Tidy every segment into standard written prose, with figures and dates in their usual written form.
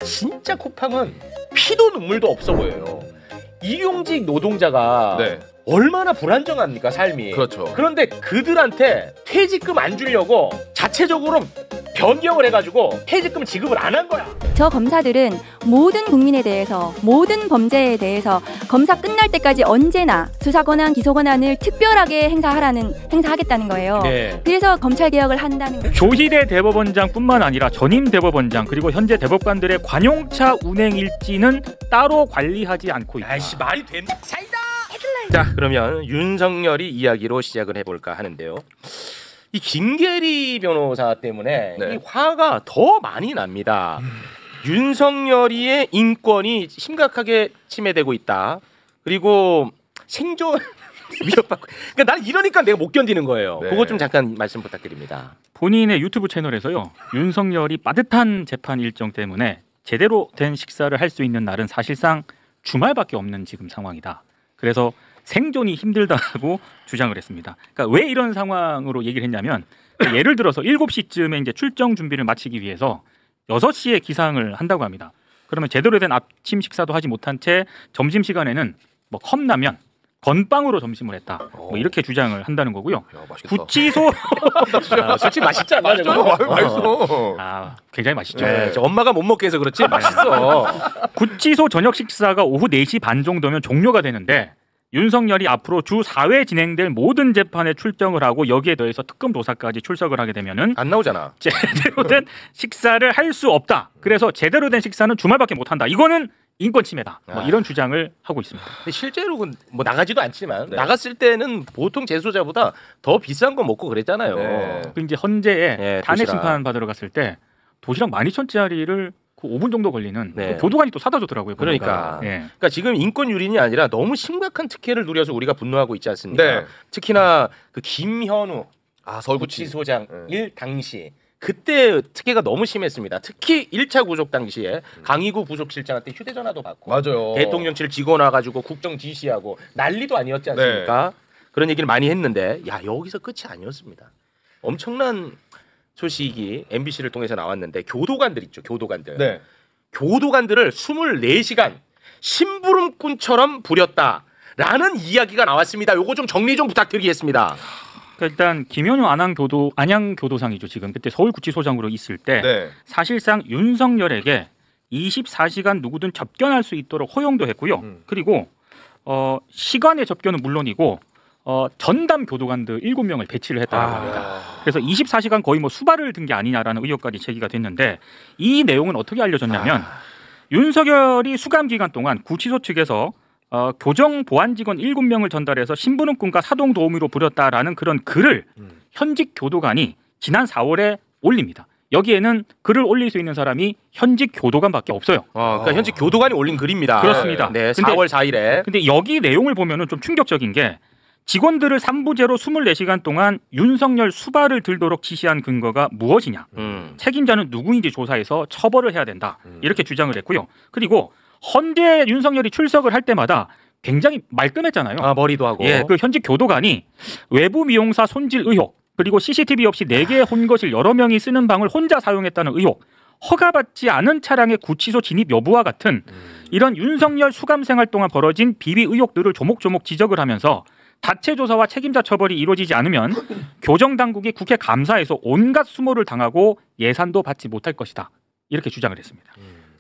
진짜 쿠팡은 피도 눈물도 없어 보여요. 일용직 노동자가 네. 얼마나 불안정합니까 삶이. 그렇죠. 그런데 그들한테 퇴직금 안 주려고 자체적으로 변경을 해가지고 퇴직금 지급을 안 한 거야. 저 검사들은 모든 국민에 대해서 모든 범죄에 대해서 검사 끝날 때까지 언제나 수사 권한, 기소 권한을 특별하게 행사하겠다는 거예요. 네. 그래서 검찰 개혁을 한다는 거예요. 조희대 대법원장뿐만 아니라 전임 대법원장 그리고 현재 대법관들의 관용차 운행 일지는 따로 관리하지 않고 있다. 아이씨 말이 되는 사이다. 자 그러면 윤석열이 이야기로 시작을 해볼까 하는데요. 이 김계리 변호사 때문에 네. 이 화가 더 많이 납니다. 윤석열이의 인권이 심각하게 침해되고 있다. 그리고 생존 위협받고. 그러니까 나는 이러니까 내가 못 견디는 거예요. 네. 그거 좀 잠깐 말씀 부탁드립니다. 본인의 유튜브 채널에서요. 윤석열이 빠듯한 재판 일정 때문에 제대로 된 식사를 할 수 있는 날은 사실상 주말밖에 없는 지금 상황이다. 그래서 생존이 힘들다고 주장을 했습니다. 그러니까 왜 이런 상황으로 얘기를 했냐면 예를 들어서 7시쯤에 이제 출정 준비를 마치기 위해서 6시에 기상을 한다고 합니다. 그러면 제대로 된 아침 식사도 하지 못한 채 점심 시간에는 뭐 컵라면, 건빵으로 점심을 했다. 뭐 이렇게 주장을 한다는 거고요. 야, 맛있겠다. 구치소 솔직히 맛있지 않나? 맛있어. 굉장히 맛있죠. 네, 저 엄마가 못 먹게 해서 그렇지 맛있어. 구치소 저녁 식사가 오후 4시 반 정도면 종료가 되는데 윤석열이 앞으로 주 4회 진행될 모든 재판에 출정을 하고 여기에 더해서 특검 조사까지 출석을 하게 되면은 안 나오잖아. 제대로 된 식사를 할 수 없다. 그래서 제대로 된 식사는 주말밖에 못 한다. 이거는 인권 침해다. 뭐 이런 주장을 하고 있습니다. 근데 실제로는 뭐 나가지도 않지만 네. 나갔을 때는 보통 재소자보다 더 비싼 거 먹고 그랬잖아요. 네. 그 이제 헌재에 네, 탄핵 도시락. 심판 받으러 갔을 때 도시락 12,000원짜리를 그 5분 정도 걸리는 네. 그 교도관이 또 사다 주더라고요. 그러니까. 예. 그러니까 지금 인권 유린이 아니라 너무 심각한 특혜를 누려서 우리가 분노하고 있지 않습니까? 네. 특히나 그 김현우 서울구치. 구치소장 일 당시 그때 특혜가 너무 심했습니다. 특히 1차 구속 당시에 강희구 부속실장한테 휴대전화도 받고 맞아요. 대통령실 직원 와가지고 국정 지시하고 난리도 아니었지 않습니까? 그런 얘기를 많이 했는데 야 여기서 끝이 아니었습니다. 엄청난 소식이 MBC를 통해서 나왔는데 교도관들 있죠. 교도관들. 네. 교도관들을 24시간 심부름꾼처럼 부렸다라는 이야기가 나왔습니다. 요거 좀 정리 좀 부탁드리겠습니다. 그러니까 일단 김현우 안양교도상이죠. 지금 그때 서울구치소장으로 있을 때 네. 사실상 윤석열에게 24시간 누구든 접견할 수 있도록 허용도 했고요. 그리고 시간의 접견은 물론이고 전담 교도관들 7명을 배치를 했다고 합니다. 그래서 24시간 거의 뭐 수발을 든 게 아니냐라는 의혹까지 제기가 됐는데 이 내용은 어떻게 알려졌냐면 윤석열이 수감 기간 동안 구치소 측에서 교정 보안 직원 7명을 전달해서 심부름꾼과 사동 도우미로 부렸다라는 그런 글을 현직 교도관이 지난 4월에 올립니다. 여기에는 글을 올릴 수 있는 사람이 현직 교도관밖에 없어요. 그러니까 현직 교도관이 올린 글입니다. 그렇습니다. 네, 근데 4월 4일에. 근데 여기 내용을 보면은 좀 충격적인 게 직원들을 3부제로 24시간 동안 윤석열 수발을 들도록 지시한 근거가 무엇이냐. 책임자는 누구인지 조사해서 처벌을 해야 된다. 이렇게 주장을 했고요. 그리고 헌재 윤석열이 출석을 할 때마다 굉장히 말끔했잖아요. 머리도 하고. 예, 그 현직 교도관이 외부 미용사 손질 의혹 그리고 CCTV 없이 4개의 혼거실 여러 명이 쓰는 방을 혼자 사용했다는 의혹 허가받지 않은 차량의 구치소 진입 여부와 같은 이런 윤석열 수감 생활 동안 벌어진 비위 의혹들을 조목조목 지적을 하면서 자체 조사와 책임자 처벌이 이루어지지 않으면 교정당국이 국회 감사에서 온갖 수모를 당하고 예산도 받지 못할 것이다. 이렇게 주장을 했습니다.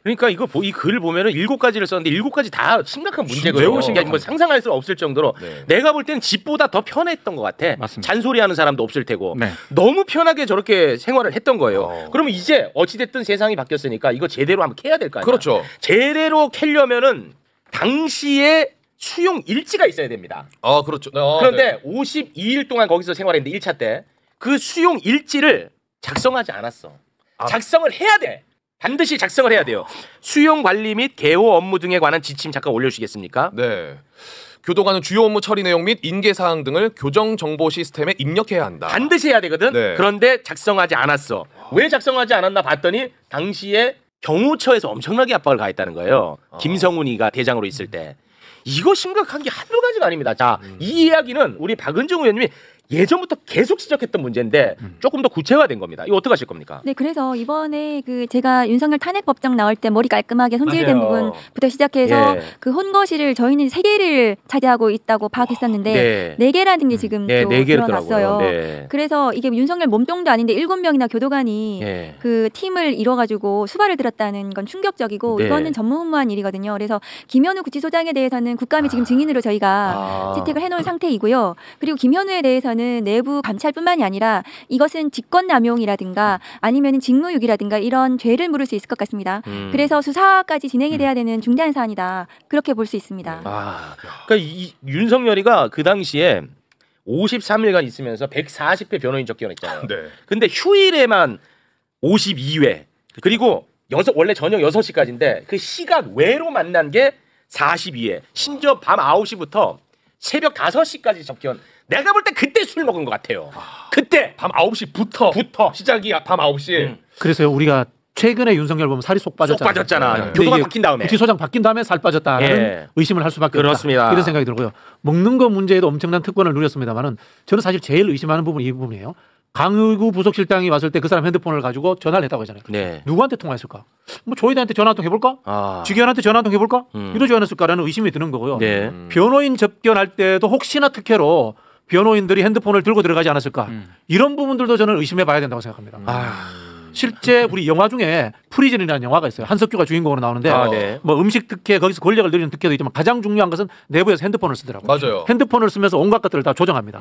그러니까 이 글을 보면은 7가지를 썼는데 7가지 다 심각한 문제고요. 매우 그러니까 뭐 상상할 수 없을 정도로 네. 내가 볼 때는 집보다 더 편했던 것 같아. 맞습니다. 잔소리하는 사람도 없을 테고 네. 너무 편하게 저렇게 생활을 했던 거예요. 그러면 이제 어찌됐든 세상이 바뀌었으니까 이거 제대로 한번 캐야 될 거 아니야. 그렇죠. 제대로 캐려면은 당시에 수용 일지가 있어야 됩니다. 그렇죠. 그런데 네. 52일 동안 거기서 생활했는데 1차 때 그 수용 일지를 작성하지 않았어. 작성을 해야 돼. 반드시 작성을 해야 돼요. 수용 관리 및 개호 업무 등에 관한 지침 잠깐 올려주시겠습니까? 네. 교도관은 주요 업무 처리 내용 및 인계 사항 등을 교정 정보 시스템에 입력해야 한다. 반드시 해야 되거든. 네. 그런데 작성하지 않았어. 왜 작성하지 않았나 봤더니 당시에 경호처에서 엄청나게 압박을 가했다는 거예요. 김성훈이가 대장으로 있을 때. 이거 심각한 게 한두 가지가 아닙니다. 자, 이 이야기는 우리 박은정 의원님이 예전부터 계속 지적했던 문제인데 조금 더 구체화된 겁니다. 이거 어떻게 하실 겁니까? 네, 그래서 이번에 그 제가 윤석열 탄핵법정 나올 때 머리 깔끔하게 손질된 맞아요. 부분부터 시작해서 예. 그 혼거실을 저희는 3개를 차지하고 있다고 파악했었는데 4개라는 게 지금 네, 또 4개를 드러났어요. 네. 그래서 이게 윤석열 몸종도 아닌데 7명이나 교도관이 예. 그 팀을 이뤄가지고 수발을 들었다는 건 충격적이고 네. 이거는 전무후무한 일이거든요. 그래서 김현우 구치소장에 대해서는 국감이 지금 증인으로 저희가 채택을 해놓은 상태이고요. 그리고 김현우에 대해서는 내부 감찰뿐만이 아니라 이것은 직권남용이라든가 아니면 직무유기라든가 이런 죄를 물을 수 있을 것 같습니다. 그래서 수사까지 진행이 돼야 되는 중대한 사안이다. 그렇게 볼 수 있습니다. 그러니까 이 윤석열이가 그 당시에 53일간 있으면서 140회 변호인 접견했잖아요. 네. 근데 휴일에만 52회 그리고 원래 저녁 6시까지인데 그 시간 외로 만난 게 42회 심지어 밤 9시부터 새벽 5시까지 접견. 내가 볼 때 그때 술 먹은 것 같아요. 그때 밤 9시부터 시작이 밤 9시. 그래서요 우리가 최근에 윤석열 보면 살이 쏙 빠졌잖아요. 쏙 빠졌잖아. 네. 교도관 근데 이게 바뀐 다음에. 구치소장 바뀐 다음에 살 빠졌다라는 예. 의심을 할 수밖에 그렇습니다. 없다. 이런 생각이 들고요. 먹는 거 문제에도 엄청난 특권을 누렸습니다만은 저는 사실 제일 의심하는 부분이 이 부분이에요. 강의구 부속실장이 왔을 때 그 사람 핸드폰을 가지고 전화를 했다고 하잖아요. 네. 누구한테 통화했을까? 뭐 조이대한테 전화 한 통 해볼까? 직위원한테 전화 한 통 해볼까? 이러지 않았을까라는 의심이 드는 거고요. 네. 변호인 접견할 때도 혹시나 특혜로 변호인들이 핸드폰을 들고 들어가지 않았을까? 이런 부분들도 저는 의심해봐야 된다고 생각합니다. 실제 우리 영화 중에 프리즌이라는 영화가 있어요. 한석규가 주인공으로 나오는데 네. 뭐 음식 특혜 거기서 권력을 누리는 특혜도 있지만 가장 중요한 것은 내부에서 핸드폰을 쓰더라고요. 맞아요. 핸드폰을 쓰면서 온갖 것들을 다 조정합니다.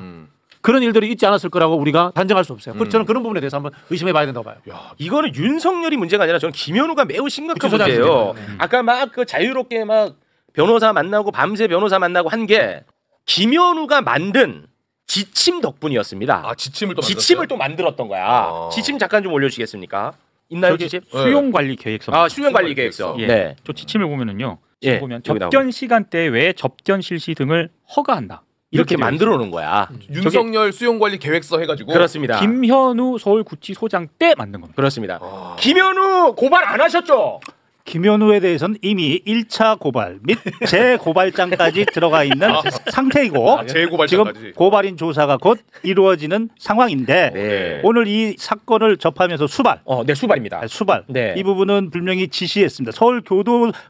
그런 일들이 있지 않았을 거라고 우리가 단정할 수 없어요. 그래서 저는 그런 부분에 대해서 한번 의심해봐야 된다고 봐요. 이거는 윤석열이 문제가 아니라 저는 김현우가 매우 심각한 구치소장 문제예요. 문제예요. 아까 막 그 자유롭게 막 변호사 만나고 밤새 변호사 만나고 한 게 김현우가 만든 지침 덕분이었습니다. 지침을 또 지침을 또 만들었던 거야. 지침 잠깐 좀 올려주시겠습니까? 있나요 저기 지침? 수용관리계획서. 수용관리계획서. 예. 네. 저 지침을 보면은요. 예, 지금 보면 여기 접견 시간대 외에 접견 실시 등을 허가한다. 이렇게 되어 만들어 놓은 거야. 윤석열 수용관리 계획서 해가지고. 그렇습니다. 김현우 서울구치소장 때 만든 겁니다. 그렇습니다. 김현우 고발 안 하셨죠? 김현우에 대해서는 이미 1차 고발 및 재고발장까지 들어가 있는 상태이고 지금 재고발장까지. 고발인 조사가 곧 이루어지는 상황인데 네. 오늘 이 사건을 접하면서 수발 네, 수발입니다. 이 부분은 분명히 지시했습니다.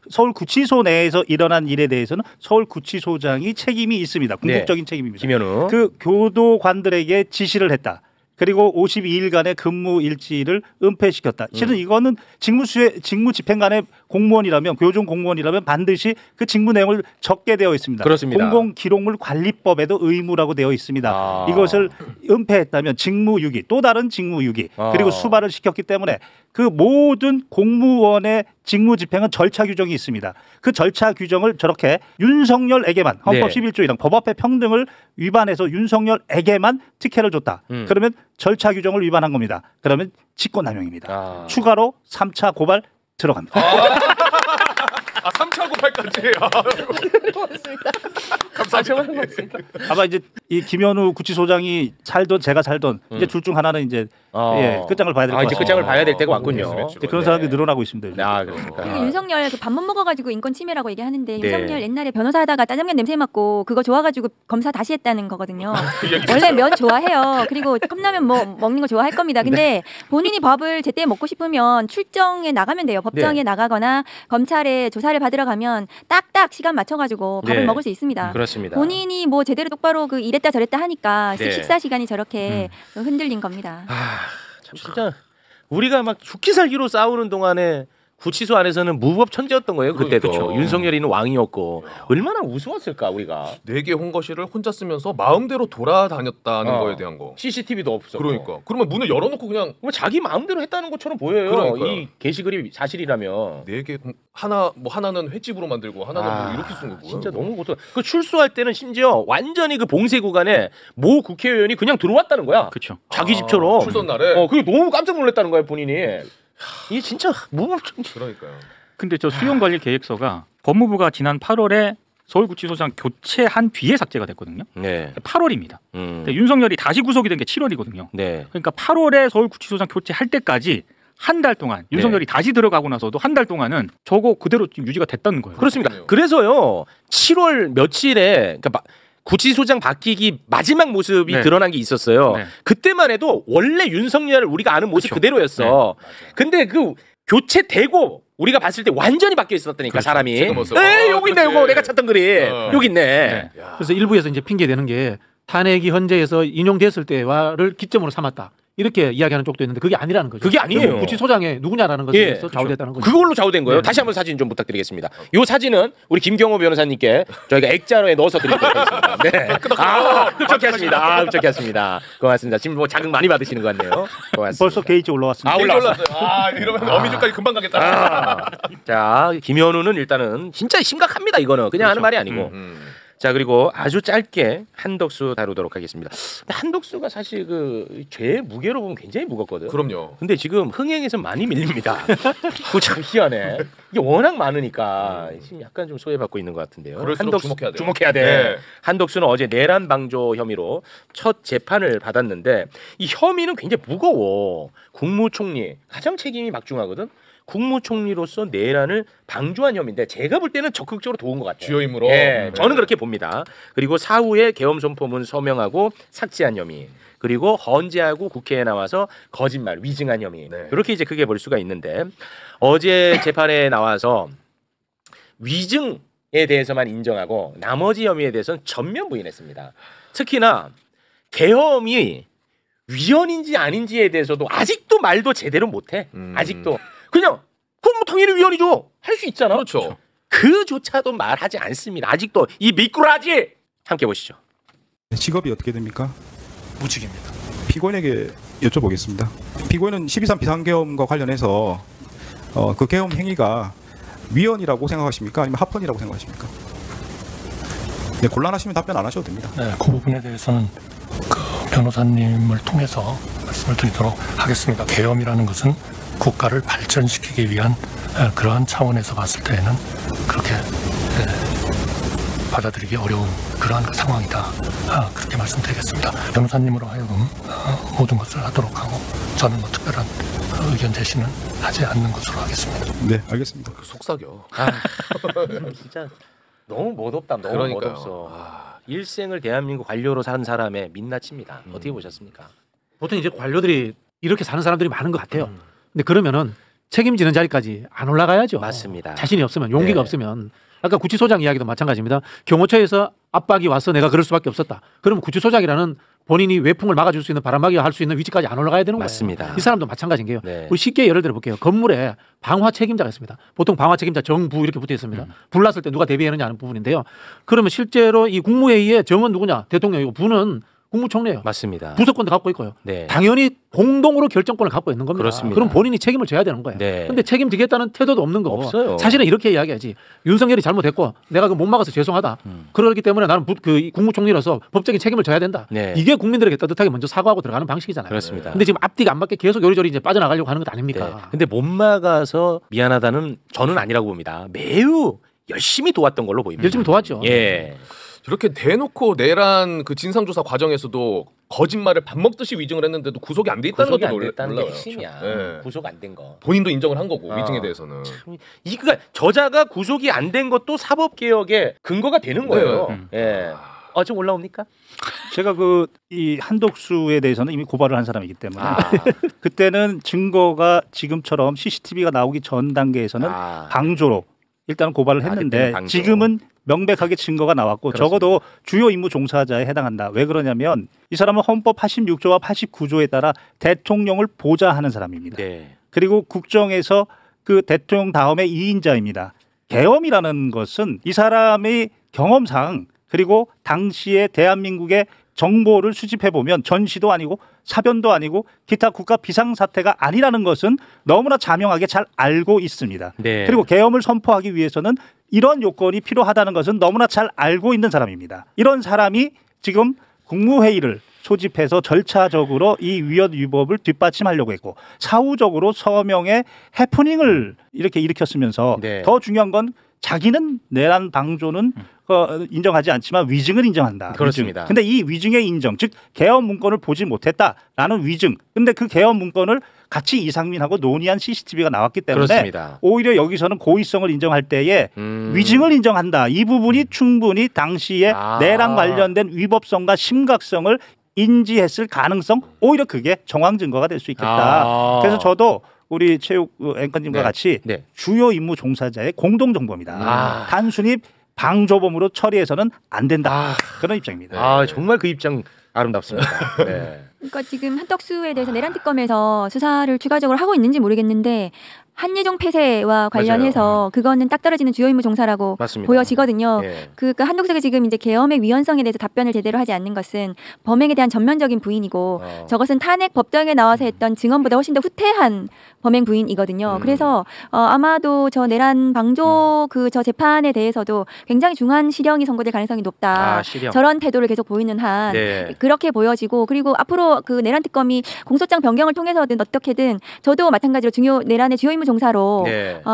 서울구치소 내에서 일어난 일에 대해서는 서울구치소장이 책임이 있습니다. 궁극적인 책임입니다. 김현우. 그 교도관들에게 지시를 했다. 그리고 52일간의 근무 일지를 은폐시켰다. 실은 이거는 직무 집행관의 공무원이라면 교종 공무원이라면 반드시 그 직무 내용을 적게 되어 있습니다. 그렇습니다. 공공기록물 관리법에도 의무라고 되어 있습니다. 이것을 은폐했다면 직무유기, 또 다른 직무유기, 그리고 수발을 시켰기 때문에 그 모든 공무원의 직무 집행은 절차 규정이 있습니다. 그 절차 규정을 저렇게 윤석열에게만 헌법 11조이랑 법 앞의 평등을 위반해서 윤석열에게만 특혜를 줬다. 그러면 절차 규정을 위반한 겁니다. 그러면 직권남용입니다. 추가로 3차 고발 들어갑니다. 3차 고발까지. 감사합니다. 아마 이제 이 김현우 구치소장이 살던 제가 살던 이제 둘 중 하나는 이제 끝장을 봐야 될 것 같습니다. 이제 끝장을 봐야 될 때가 왔군요. 그런 사람이 늘어나고 있습니다. 그러니까. 그리고 윤석열 그 밥만 먹어가지고 인권 침해라고 얘기하는데 윤석열 옛날에 변호사하다가 짜장면 냄새 맡고 그거 좋아가지고 검사 다시 했다는 거거든요. 원래 면 좋아해요. 그리고 컵라면 뭐 먹는 거 좋아할 겁니다. 근데 본인이 밥을 제때 먹고 싶으면 출정에 나가면 돼요. 법정에 나가거나 검찰에 조사를 받으러 가면 딱딱 시간 맞춰가지고 밥을 먹을 수 있습니다. 그렇습니다. 본인이 뭐 제대로 똑바로 그 이랬다 저랬다 하니까 식사 시간이 저렇게 흔들린 겁니다. 참 진짜 우리가 막 죽기 살기로 싸우는 동안에 구치소 안에서는 무법 천재였던 거예요. 그때도 그러니까. 윤석열이는 왕이었고 얼마나 우스웠을까 우리가. 4개 홍거실을 혼자 쓰면서 마음대로 돌아다녔다는 거에 대한 거. CCTV도 없었고. 그러니까. 그러면 문을 열어놓고 그냥 뭐 자기 마음대로 했다는 것처럼 보여요. 그러니까요. 이 게시글이 사실이라면. 4개 하나는 횟집으로 만들고 하나는 뭐 이렇게 쓴 거고. 진짜 너무 고통. 그 출소할 때는 심지어 완전히 그 봉쇄 구간에 모 국회의원이 그냥 들어왔다는 거야. 그렇죠. 자기 집처럼. 출석 날에. 그게 너무 깜짝 놀랐다는 거야 본인이. 이게 진짜 무법천재. 그러니까요. 근데 저 수용관리계획서가 법무부가 지난 8월에 서울구치소장 교체한 뒤에 삭제가 됐거든요. 네. 8월입니다. 근데 윤석열이 다시 구속이 된 게 7월이거든요. 네. 그러니까 8월에 서울구치소장 교체할 때까지 한 달 동안 윤석열이 다시 들어가고 나서도 한 달 동안은 저거 그대로 유지가 됐다는 거예요. 그렇습니다. 그래서요 7월 며칠에 그러니까 구치소장 바뀌기 마지막 모습이 네. 드러난 게 있었어요. 네. 그때만 해도 원래 윤석열을 우리가 아는 모습 그렇죠. 그대로였어. 근데 그 교체되고 우리가 봤을 때 완전히 바뀌어 있었다니까 그렇죠. 사람이. 지금 모습. 에 여기 있네 그렇지. 이거 내가 찾던 글이 여기 있네. 네. 그래서 일부에서 이제 핑계대는 게 탄핵이 헌재에서 인용됐을 때와를 기점으로 삼았다. 이렇게 이야기하는 쪽도 있는데 그게 아니라는 거죠. 그게 아니에요. 구치소장에 누구냐라는 것에 대해서 좌우됐다는 거죠. 그걸로 좌우된 거예요. 네. 다시 한번 사진 좀 부탁드리겠습니다. 이 사진은 우리 김경호 변호사님께 저희가 액자로에 넣어서 드리도록 하겠습니다. 네. 흡족해 하십니다. 흡족해 하십니다. 고맙습니다. 지금 뭐 자극 많이 받으시는 것 같네요. 고맙습니다. 벌써 게이지 올라왔습니다. 올라왔어요. 이러면 어미줄까지 금방 가겠다. 자, 김현우는 일단은 진짜 심각합니다. 이거는 그냥 하는 말이 아니고. 자, 그리고 아주 짧게 한덕수 다루도록 하겠습니다. 근데 한덕수가 사실 그 죄의 무게로 보면 굉장히 무겁거든. 그럼요. 근데 지금 흥행에서 많이 밀립니다. 그거 참 희한해. 이게 워낙 많으니까 지금 약간 좀 소외받고 있는 것 같은데요. 그럴수록 주목해야 돼요. 주목해야 돼. 네. 한덕수는 어제 내란 방조 혐의로 첫 재판을 받았는데 이 혐의는 굉장히 무거워. 국무총리 가장 책임이 막중하거든. 국무총리로서 내란을 방조한 혐의인데 제가 볼 때는 적극적으로 도운 것 같아요. 주요 인물로. 네, 저는 그렇게 봅니다. 그리고 사후에 계엄 선포문 서명하고 삭제한 혐의. 그리고 헌재하고 국회에 나와서 거짓말, 위증한 혐의. 네. 이렇게 이제 크게 볼 수가 있는데 어제 재판에 나와서 위증에 대해서만 인정하고 나머지 혐의에 대해서는 전면 부인했습니다. 특히나 계엄이 위헌인지 아닌지에 대해서도 아직도 말도 제대로 못해. 아직도 그냥 그럼 당연히 위헌이죠. 할 수 있잖아. 그렇죠. 그조차도 말하지 않습니다. 아직도 이 미꾸라지. 함께 보시죠. 직업이 어떻게 됩니까? 무직입니다. 피고인에게 여쭤보겠습니다. 피고인은 12.3 비상계엄과 관련해서 그 계엄 행위가 위헌이라고 생각하십니까? 아니면 합헌이라고 생각하십니까? 네, 곤란하시면 답변 안 하셔도 됩니다. 네, 그 부분에 대해서는 그 변호사님을 통해서 말씀을 드리도록 하겠습니다. 계엄이라는 것은 국가를 발전시키기 위한 그러한 차원에서 봤을 때에는 그렇게 받아들이기 어려운 그러한 상황이다. 그렇게 말씀드리겠습니다. 변호사님으로 하여금 모든 것을 하도록 하고 저는 뭐 특별한 의견 제시는 하지 않는 것으로 하겠습니다. 네, 알겠습니다. 속삭여. 진짜 너무 멋없다. 너무 그러니까요. 멋없어. 일생을 대한민국 관료로 산 사람의 민낯입니다. 어떻게 보셨습니까? 보통 이제 관료들이 이렇게 사는 사람들이 많은 것 같아요. 근데 그러면은 책임지는 자리까지 안 올라가야죠. 맞습니다. 자신이 없으면, 용기가 네. 없으면. 아까 구치소장 이야기도 마찬가지입니다. 경호처에서 압박이 와서 내가 그럴 수밖에 없었다. 그러면 구치소장이라는 본인이 외풍을 막아줄 수 있는 바람막이가 할 수 있는 위치까지 안 올라가야 되는 거예요. 맞습니다. 이 사람도 마찬가지인 게요. 네. 우리 쉽게 예를 들어 볼게요. 건물에 방화 책임자가 있습니다. 보통 방화 책임자 정부 이렇게 붙어 있습니다. 불났을 때 누가 대비했느냐 하는 부분인데요. 그러면 실제로 이 국무회의의 정은 누구냐? 대통령이고 부는 국무총리예요. 맞습니다. 부서권도 갖고 있고요. 네. 당연히 공동으로 결정권을 갖고 있는 겁니다. 그렇습니다. 그럼 본인이 책임을 져야 되는 거예요. 네. 근데 책임지겠다는 태도도 없는 거고. 없어요. 사실은 이렇게 이야기하지. 윤석열이 잘못했고 내가 그 못 막아서 죄송하다. 그렇기 때문에 나는 그 국무총리로서 법적인 책임을 져야 된다. 네. 이게 국민들에게 따뜻하게 먼저 사과하고 들어가는 방식이잖아요. 그렇습니다. 근데 지금 앞뒤가 안 맞게 계속 요리조리 이제 빠져나가려고 하는 것 아닙니까? 네. 근데 못 막아서 미안하다는 저는 아니라고 봅니다. 매우 열심히 도왔던 걸로 보입니다. 열심히 도왔죠. 예. 저렇게 대놓고 내란 그 진상조사 과정에서도 거짓말을 밥 먹듯이 위증을 했는데도 구속이 안 돼 있다는 구속이 것도 안 됐다는 게 놀라워요. 핵심이야. 네. 구속 안 된 거. 본인도 인정을 한 거고 아. 위증에 대해서는. 그러니까 저자가 구속이 안 된 것도 사법 개혁의 근거가 되는 거예요. 네. 예. 좀 올라옵니까? 제가 이 한독수에 대해서는 이미 고발을 한 사람이기 때문에 아. 그때는 증거가 지금처럼 CCTV가 나오기 전 단계에서는 방조로 일단 고발을 했는데 그때는 방조. 지금은 명백하게 증거가 나왔고 그렇습니다. 적어도 주요 임무 종사자에 해당한다. 왜 그러냐면 이 사람은 헌법 86조와 89조에 따라 대통령을 보좌하는 사람입니다. 네. 그리고 국정에서 그 대통령 다음에 2인자입니다. 계엄이라는 것은 이 사람의 경험상 그리고 당시에 대한민국의 정보를 수집해 보면 전시도 아니고 사변도 아니고 기타 국가 비상사태가 아니라는 것은 너무나 자명하게 잘 알고 있습니다. 네. 그리고 계엄을 선포하기 위해서는 이런 요건이 필요하다는 것은 너무나 잘 알고 있는 사람입니다. 이런 사람이 지금 국무회의를 소집해서 절차적으로 이 위헌 위법을 뒷받침하려고 했고 사후적으로 서명의 해프닝을 이렇게 일으켰으면서 네. 더 중요한 건 자기는 내란 방조는 인정하지 않지만 위증은 인정한다. 그렇습니다. 위증. 근데 이 위증의 인정, 즉 계엄 문건을 보지 못했다라는 위증. 근데 그 계엄 문건을 같이 이상민하고 논의한 CCTV가 나왔기 때문에 그렇습니다. 오히려 여기서는 고의성을 인정할 때에 위증을 인정한다. 이 부분이 충분히 당시에 내란 관련된 위법성과 심각성을 인지했을 가능성, 오히려 그게 정황 증거가 될 수 있겠다. 그래서 저도 우리 체육 앵커님과 같이 주요 임무 종사자의 공동 정범이다. 단순히 방조범으로 처리해서는 안 된다. 그런 입장입니다. 정말 그 입장 아름답습니다. 네. 그러니까 지금 한덕수에 대해서 내란 특검에서 수사를 추가적으로 하고 있는지 모르겠는데 한예종 폐쇄와 관련해서 그거는 딱 떨어지는 주요 임무 종사라고 맞습니다. 보여지거든요. 예. 그러니까 한덕수가 지금 이제 계엄의 위헌성에 대해서 답변을 제대로 하지 않는 것은 범행에 대한 전면적인 부인이고 저것은 탄핵 법정에 나와서 했던 증언보다 훨씬 더 후퇴한 범행 부인이거든요. 그래서 아마도 저 내란 방조 저 재판에 대해서도 굉장히 중한 실형이 선고될 가능성이 높다. 실형. 저런 태도를 계속 보이는 한 그렇게 보여지고, 그리고 앞으로 그 내란 특검이 공소장 변경을 통해서든 어떻게든 저도 마찬가지로 내란의 주요 임무 종사로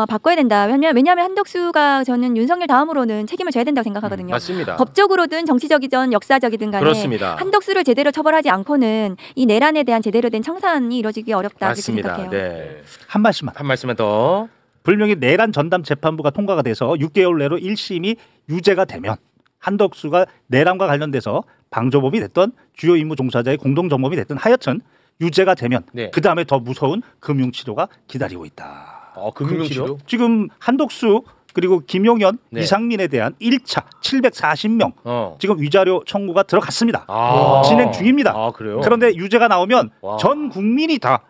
바꿔야 된다. 왜냐하면 한덕수가 저는 윤석열 다음으로는 책임을 져야 된다고 생각하거든요. 맞습니다. 법적으로든 정치적이든 역사적이든 간에 그렇습니다. 한덕수를 제대로 처벌하지 않고는 이 내란에 대한 제대로 된 청산이 이루어지기 어렵다. 맞습니다. 그렇게 생각해요. 네. 한 말씀만 더. 불명히 내란 전담 재판부가 통과가 돼서 6개월 내로 1심이 유죄가 되면 한덕수가 내란과 관련돼서 방조범이 됐던 주요 임무 종사자의 공동 정범이 됐든 하여튼 유죄가 되면 그 다음에 더 무서운 금융치료가 기다리고 있다. 금융치료? 지금 한덕수 그리고 김용현, 이상민에 대한 1차 740명 지금 위자료 청구가 들어갔습니다. 진행 중입니다. 그래요? 그런데 유죄가 나오면 전 국민이 다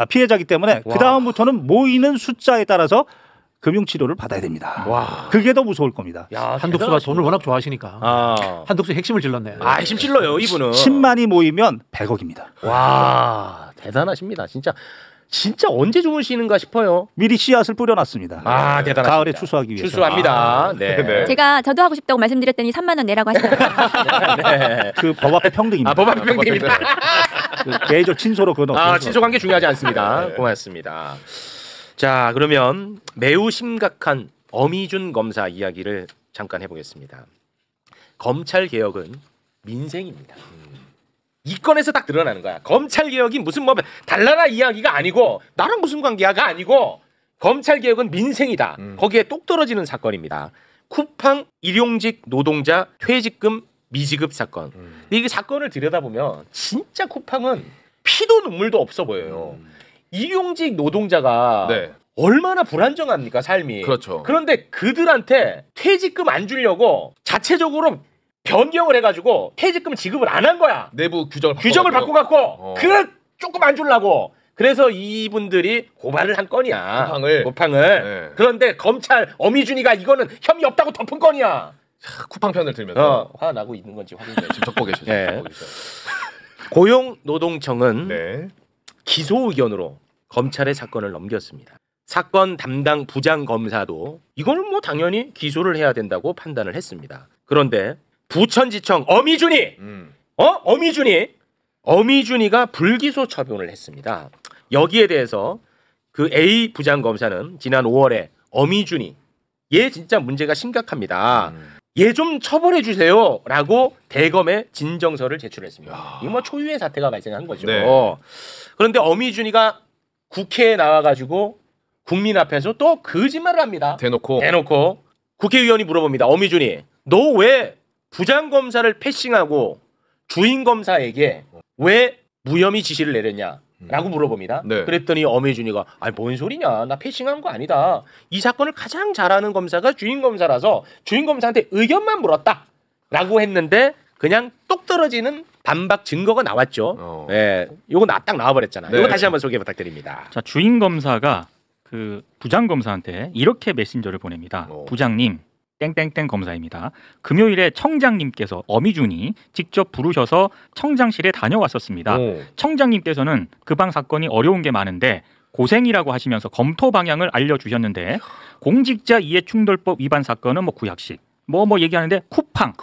피해자이기 때문에 그 다음부터는 모이는 숫자에 따라서 금융치료를 받아야 됩니다. 그게 더 무서울 겁니다. 한덕수가 돈을 워낙 좋아하시니까 한덕수 핵심을 찔렀네. 핵심 찔러요 이분은. 10만이 모이면 100억입니다. 와, 대단하십니다. 진짜 언제 주무시는가 싶어요. 미리 씨앗을 뿌려놨습니다. 대단하십니다. 가을에 추수하기 위해서. 추수합니다. 네. 저도 하고 싶다고 말씀드렸더니 3만 원 내라고 하시더라고요. 그 법 앞에 평등입니다. 법 앞에 평등입니다. 개인적 친소로 그건 친소 관계 중요하지 않습니다. 고맙습니다. 자, 그러면 매우 심각한 어미준 검사 이야기를 잠깐 해보겠습니다. 검찰 개혁은 민생입니다. 이 건에서 딱 드러나는 거야. 검찰 개혁이 무슨 달나라 이야기가 아니고 나랑 무슨 관계야가 아니고 검찰 개혁은 민생이다. 거기에 똑 떨어지는 사건입니다. 쿠팡 일용직 노동자 퇴직금 미지급 사건. 이 사건을 들여다보면 진짜 쿠팡은 피도 눈물도 없어 보여요. 일용직 노동자가 얼마나 불안정합니까 삶이. 그렇죠. 그런데 그들한테 퇴직금 안 주려고 자체적으로 변경을 해가지고 퇴직금 지급을 안 한 거야. 내부 규정을 바꿔갖고 그걸 조금 안 주려고. 그래서 이분들이 고발을 한 건이야. 쿠팡을. 그런데 검찰 어미준이가 이거는 혐의 없다고 덮은 건이야. 쿠팡 편을 들면서 화나고 있는 건지 확인해. 지금 적고 계시죠. 고용노동청은 기소 의견으로 검찰에 사건을 넘겼습니다. 사건 담당 부장 검사도 이거는 당연히 기소를 해야 된다고 판단을 했습니다. 그런데 부천지청 어미준이가 불기소 처분을 했습니다. 여기에 대해서 그 A 부장 검사는 지난 5월에 어미준이 얘 진짜 문제가 심각합니다. 얘 좀 처벌해 주세요라고 대검에 진정서를 제출했습니다. 이거 초유의 사태가 발생한 거죠. 그런데 어미준이가 국회에 나와가지고 국민 앞에서 또 거짓말을 합니다. 대놓고 국회의원이 물어봅니다. 어미준이 너 왜 부장검사를 패싱하고 주인검사에게 왜 무혐의 지시를 내렸냐 라고 물어봅니다. 그랬더니 어미준이가 뭔 소리냐, 나 패싱한 거 아니다. 이 사건을 가장 잘하는 검사가 주인검사라서 주인검사한테 의견만 물었다 라고 했는데 그냥 똑 떨어지는 반박 증거가 나왔죠. 요거 딱 나와버렸잖아요. 이거 다시 한번 소개 부탁드립니다. 자, 주인검사가 그 부장검사한테 이렇게 메신저를 보냅니다. 부장님 땡땡땡 검사입니다. 금요일에 청장님께서 어미준이 직접 부르셔서 청장실에 다녀왔었습니다. 청장님께서는 그 방 사건이 어려운 게 많은데 고생이라고 하시면서 검토 방향을 알려주셨는데 공직자 이해충돌법 위반 사건은 구약식 얘기하는데 쿠팡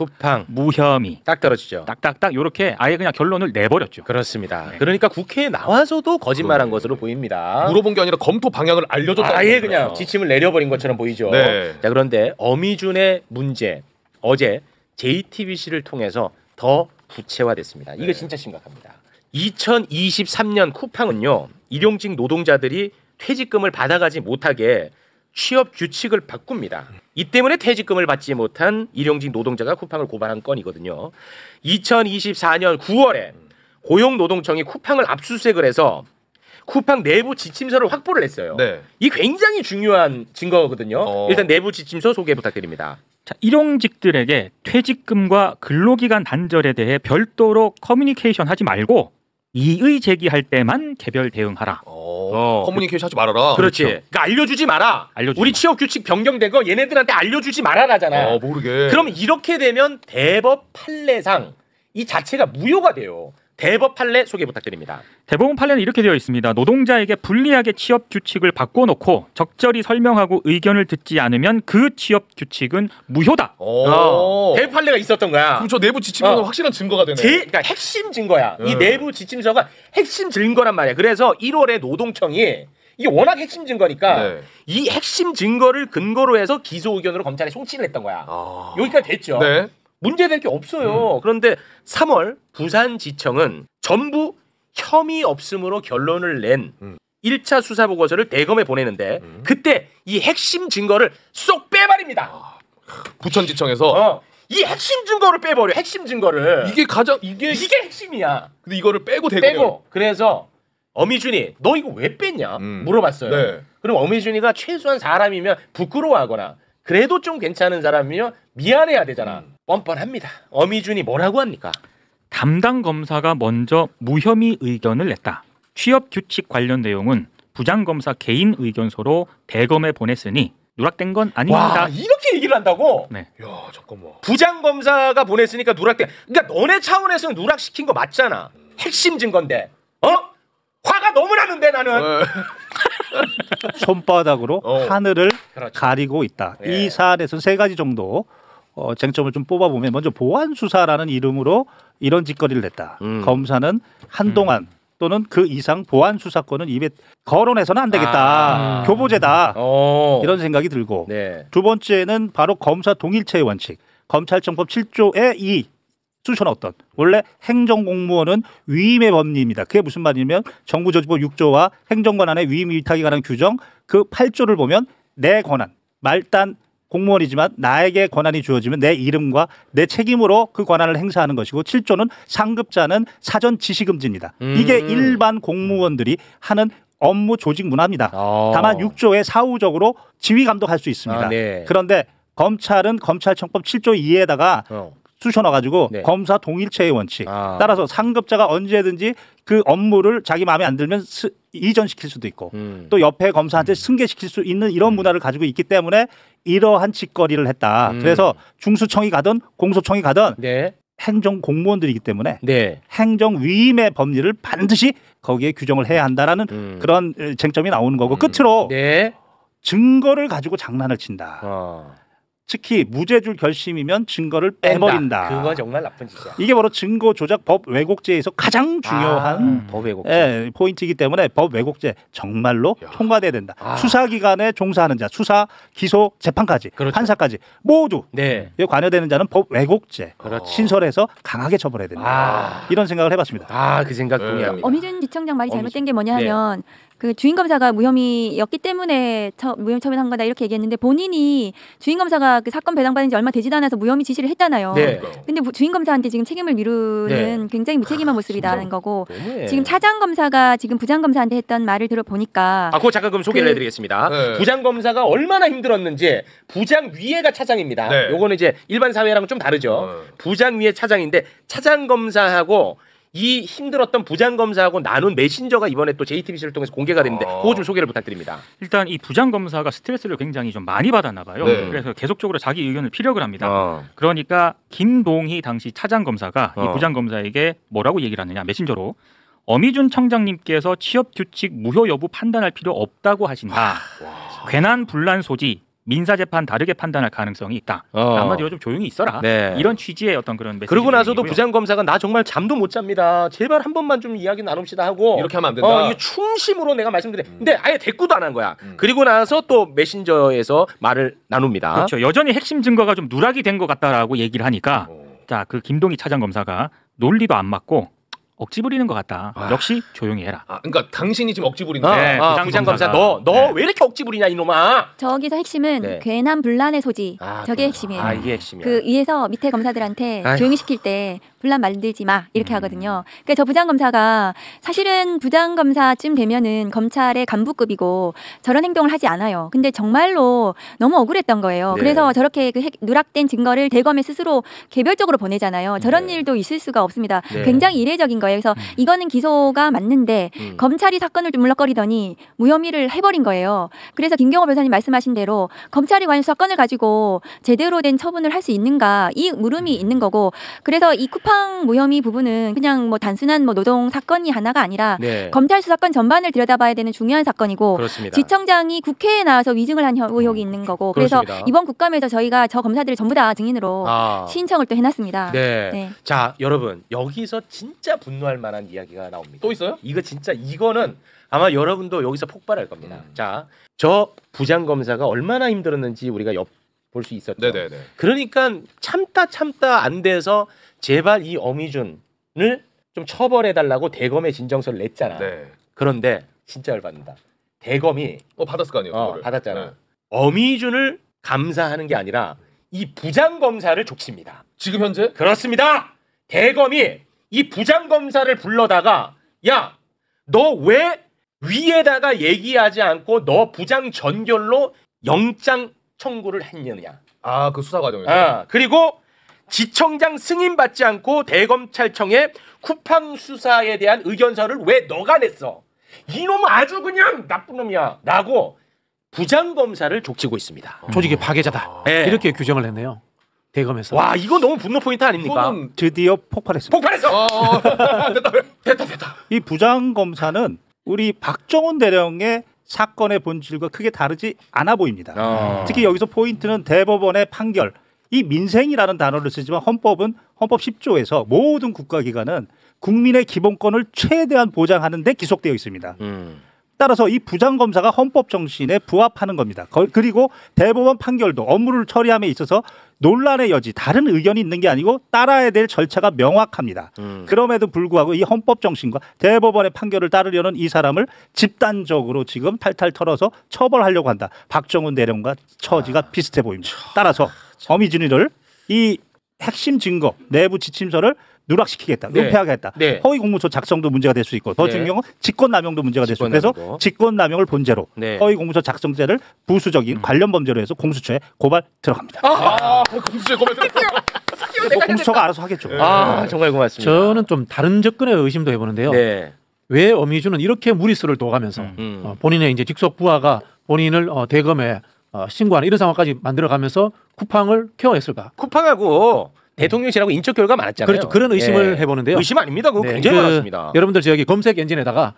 무혐의 딱 떨어지죠. 딱딱딱 이렇게 아예 그냥 결론을 내버렸죠. 그렇습니다. 그러니까 국회에 나와서도 거짓말한 것으로 보입니다. 물어본 게 아니라 검토 방향을 알려줬다. 아예 그냥 지침을 내려버린 것처럼 보이죠. 자, 그런데 어미준의 문제 어제 JTBC를 통해서 더 구체화됐습니다. 이거 진짜 심각합니다. 2023년 쿠팡은요 일용직 노동자들이 퇴직금을 받아가지 못하게 취업 규칙을 바꿉니다. 이 때문에 퇴직금을 받지 못한 일용직 노동자가 쿠팡을 고발한 건이거든요. 2024년 9월에 고용노동청이 쿠팡을 압수수색을 해서 쿠팡 내부 지침서를 확보를 했어요. 네. 이 굉장히 중요한 증거거든요. 일단 내부 지침서 소개 부탁드립니다. 자, 일용직들에게 퇴직금과 근로기간 단절에 대해 별도로 커뮤니케이션 하지 말고 이의 제기할 때만 개별 대응하라. 커뮤니케이션 하지 말아라. 그렇지. 그러니까 알려주지 마라. 우리 취업 규칙 변경된 거 얘네들한테 알려주지 말아라잖아. 모르게. 그럼 이렇게 되면 대법 판례상 이 자체가 무효가 돼요. 대법 판례 소개 부탁드립니다. 대법원 판례는 이렇게 되어 있습니다. 노동자에게 불리하게 취업 규칙을 바꿔놓고 적절히 설명하고 의견을 듣지 않으면 그 취업 규칙은 무효다. 대법 판례가 있었던 거야. 그럼 저 내부 지침서는 확실한 증거가 되네. 그러니까 핵심 증거야. 이 내부 지침서가 핵심 증거란 말이야. 그래서 1월에 노동청이 이게 워낙 핵심 증거니까 이 핵심 증거를 근거로 해서 기소 의견으로 검찰에 송치를 했던 거야. 여기까지 됐죠. 네. 문제될 게 없어요. 그런데 3월 부산지청은 전부 혐의 없음으로 결론을 낸 1차 수사 보고서를 대검에 보내는데 그때 이 핵심 증거를 쏙 빼버립니다. 부천지청에서 이 핵심 증거를 빼버려. 핵심 증거를. 이게 핵심이야. 근데 이거를 빼고 대검에. 그래서 어미준이 너 이거 왜 뺐냐 물어봤어요. 네. 그럼 어미준이가 최소한 사람이면 부끄러워하거나 그래도 좀 괜찮은 사람이면 미안해야 되잖아. 뻔뻔합니다. 어미준이 뭐라고 합니까? 담당 검사가 먼저 무혐의 의견을 냈다. 취업 규칙 관련 내용은 부장검사 개인 의견서로 대검에 보냈으니 누락된 건 아닙니다. 와, 이렇게 얘기를 한다고? 네. 야, 잠깐만. 부장검사가 보냈으니까 누락된. 그러니까 너네 차원에서는 누락시킨 거 맞잖아. 핵심 증거인데. 화가 너무 나는데 나는. 손바닥으로 하늘을 그렇죠. 가리고 있다. 이 사안에서는 세 가지 정도 쟁점을 좀 뽑아보면 먼저 보안수사라는 이름으로 이런 짓거리를 냈다. 검사는 한동안 또는 그 이상 보안수사권은 입에 거론해서는 안 되겠다. 교보제다. 이런 생각이 들고 두 번째는 바로 검사 동일체의 원칙. 검찰청법 7조의 2 수셔넣었던 원래 행정공무원은 위임의 법리입니다. 그게 무슨 말이냐면 정부조직법 6조와 행정권한의 위임 위탁에 관한 규정 그 8조를 보면 내 권한 말단 공무원이지만 나에게 권한이 주어지면 내 이름과 내 책임으로 그 권한을 행사하는 것이고 7조는 상급자는 사전 지시 금지입니다. 이게 일반 공무원들이 하는 업무 조직 문화입니다. 다만 6조에 사후적으로 지휘 감독할 수 있습니다. 그런데 검찰은 검찰청법 7조 2에다가 쑤셔넣어가지고 검사 동일체의 원칙 따라서 상급자가 언제든지 그 업무를 자기 마음에 안 들면 이전시킬 수도 있고 또 옆에 검사한테 승계시킬 수 있는 이런 문화를 가지고 있기 때문에 이러한 짓거리를 했다. 그래서 중수청이 가든 공소청이 가든 행정공무원들이기 때문에 행정위임의 법리를 반드시 거기에 규정을 해야 한다라는 그런 쟁점이 나오는 거고 끝으로 증거를 가지고 장난을 친다. 특히 무죄줄 결심이면 증거를 빼버린다. 그거 정말 나쁜 짓이야. 이게 바로 증거 조작 법 왜곡죄에서 가장 중요한 법 왜곡죄. 포인트이기 때문에 법 왜곡죄 정말로 통과돼야 된다. 수사기관에 종사하는 자, 수사, 기소, 재판까지, 판사까지 모두 관여되는 자는 법 왜곡죄 신설해서 강하게 처벌해야 된다. 이런 생각을 해봤습니다. 그 생각 동의합니다. 어미준 지청장 말이 잘못된 게 뭐냐 하면 그 주임 검사가 무혐의였기 때문에 무혐의 처분한 거다 이렇게 얘기했는데 본인이 주임 검사가 그 사건 배당받은 지 얼마 되지도 않아서 무혐의 지시를 했잖아요. 근데 주임 검사한테 지금 책임을 미루는 굉장히 무책임한 모습이라는 거고 지금 차장 검사가 지금 부장 검사한테 했던 말을 들어보니까 그거 잠깐 그럼 소개를 해드리겠습니다. 부장 검사가 얼마나 힘들었는지 부장 위에가 차장입니다. 요거는 이제 일반 사회랑은 좀 다르죠. 부장 위에 차장인데 차장 검사하고 이 힘들었던 부장검사하고 나눈 메신저가 이번에 또 JTBC를 통해서 공개가 됐는데 그거 좀 소개를 부탁드립니다. 일단 이 부장검사가 스트레스를 굉장히 좀 많이 받았나 봐요. 그래서 계속적으로 자기 의견을 피력을 합니다. 그러니까 김동희 당시 차장검사가 이 부장검사에게 뭐라고 얘기를 하느냐 메신저로 어미준 청장님께서 취업규칙 무효 여부 판단할 필요 없다고 하신다. 괜한 분란 소지 민사재판 다르게 판단할 가능성이 있다. 한마디로 좀 조용히 있어라. 이런 취지의 어떤 그런 메시지. 그러고 나서도 부장검사가 나 정말 잠도 못 잡니다. 제발 한 번만 좀 이야기 나눕시다 하고 이렇게 하면 안 된다. 이게 충심으로 내가 말씀드려. 근데 아예 대꾸도 안 한 거야. 그리고 나서 또 메신저에서 말을 나눕니다. 그렇죠. 여전히 핵심 증거가 좀 누락이 된 것 같다라고 얘기를 하니까 자, 그 김동희 차장검사가 논리도 안 맞고 억지 부리는 것 같다. 역시 조용히 해라. 그러니까 당신이 지금 억지 부리는 네, 부장검사 너 왜 이렇게 억지 부리냐 이놈아. 저기서 핵심은 괜한 분란의 소지. 저게 핵심이에요. 이게 핵심이야. 그 위에서 밑에 검사들한테 조용히 시킬 때 분란 만들지 마 이렇게 하거든요. 그러니까 저 부장검사가 사실은 부장검사쯤 되면은 검찰의 간부급이고 저런 행동을 하지 않아요. 근데 정말로 너무 억울했던 거예요. 그래서 저렇게 그 누락된 증거를 대검에 스스로 개별적으로 보내잖아요. 저런 일도 있을 수가 없습니다. 굉장히 이례적인 거예요. 그래서 이거는 기소가 맞는데 검찰이 사건을 좀 물렁거리더니 무혐의를 해버린 거예요. 그래서 김경호 변호사님 말씀하신 대로 검찰이 과연 사건을 가지고 제대로 된 처분을 할 수 있는가 이 물음이 있는 거고 그래서 이 쿠팡 무혐의 부분은 그냥 뭐 단순한 뭐 노동 사건이 하나가 아니라 검찰 수사권 전반을 들여다봐야 되는 중요한 사건이고 그렇습니다. 지청장이 국회에 나와서 위증을 한 의혹이 있는 거고 그래서 그렇습니다. 이번 국감에서 저희가 저 검사들을 전부 다 증인으로 신청을 또 해놨습니다. 자 여러분 여기서 진짜 분노할 만한 이야기가 나옵니다. 또 있어요? 이거는 아마 여러분도 여기서 폭발할 겁니다. 자, 저 부장검사가 얼마나 힘들었는지 우리가 볼 수 있었죠. 네네네. 그러니까 참다 안 돼서 제발 이 어미준을 좀 처벌해달라고 대검에 진정서를 냈잖아. 그런데 진짜 열받는다. 대검이 받았을 거 아니에요. 받았잖아. 어미준을 감사하는 게 아니라 이 부장검사를 족칩니다. 지금 현재? 그렇습니다. 대검이 이 부장검사를 불러다가 야, 너 왜 위에다가 얘기하지 않고 너 부장 전결로 영장 청구를 했느냐. 그 수사 과정에서. 그리고 지청장 승인 받지 않고 대검찰청에 쿠팡 수사에 대한 의견서를 왜 너가 냈어? 이놈은 아주 그냥 나쁜 놈이야. 라고 부장검사를 족치고 있습니다. 조직의 파괴자다. 이렇게 규정을 했네요. 대검에서. 와 이거 너무 분노 포인트 아닙니까? 드디어 폭발했습니다. 됐다. 이 부장검사는 우리 박정훈 대령의 사건의 본질과 크게 다르지 않아 보입니다. 특히 여기서 포인트는 대법원의 판결. 이 민생이라는 단어를 쓰지만 헌법은 헌법 10조에서 모든 국가기관은 국민의 기본권을 최대한 보장하는 데 기속되어 있습니다. 따라서 이 부장검사가 헌법 정신에 부합하는 겁니다. 그리고 대법원 판결도 업무를 처리함에 있어서 논란의 여지, 다른 의견이 있는 게 아니고 따라야 될 절차가 명확합니다. 그럼에도 불구하고 이 헌법 정신과 대법원의 판결을 따르려는 이 사람을 집단적으로 지금 탈탈 털어서 처벌하려고 한다. 박정훈 대령과 처지가 비슷해 보입니다. 따라서 어미준이를 이 핵심 증거, 내부 지침서를 누락시키겠다, 은폐하겠다. 허위 공문서 작성도 문제가 될 수 있고 더 중요한 건 직권남용도 문제가 될 수 있고 그래서 직권남용을 본죄로 허위 공문서 작성죄를 부수적인 관련 범죄로 해서 공수처에 고발 들어갑니다. 공수처에 고발 들어갑니다. 공수처가 알아서 하겠죠. 정말 고맙습니다. 저는 좀 다른 접근의 의심도 해보는데요. 왜 어미준은 이렇게 무리수를 둬가면서 본인의 이제 직속 부하가 본인을 대검에 신고하는 이런 상황까지 만들어가면서 쿠팡을 케어했을까? 쿠팡하고 대통령실하고 인적 교류가 많았잖아요. 그렇죠. 그런 의심을 해보는데요. 의심 아닙니다. 그거 굉장히 많았습니다. 여러분들 저기 검색 엔진에다가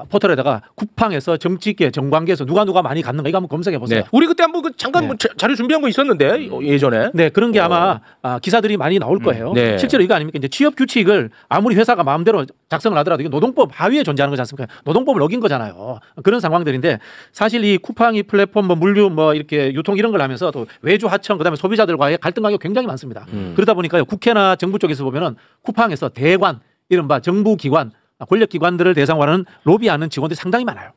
포털에다가 쿠팡에서 정치계, 정관계에서 누가 많이 갔는가 이거 한번 검색해 보세요. 우리 그때 한번 잠깐 자료 준비한 거 있었는데 예전에. 그런 게 아마 기사들이 많이 나올 거예요. 실제로 이거 아닙니까? 이제 취업 규칙을 아무리 회사가 마음대로 작성을 하더라도 이게 노동법 하위에 존재하는 거지 않습니까? 노동법을 어긴 거잖아요. 그런 상황들인데 사실 이 쿠팡이 플랫폼 물류 이렇게 유통 이런 걸 하면서 또 외주 하청 그다음에 소비자들과의 갈등 관계가 굉장히 많습니다. 그러다 보니까 국회나 정부 쪽에서 보면은 쿠팡에서 대관 이른바 정부기관 권력기관들을 대상으로 하는 로비하는 직원들이 상당히 많아요.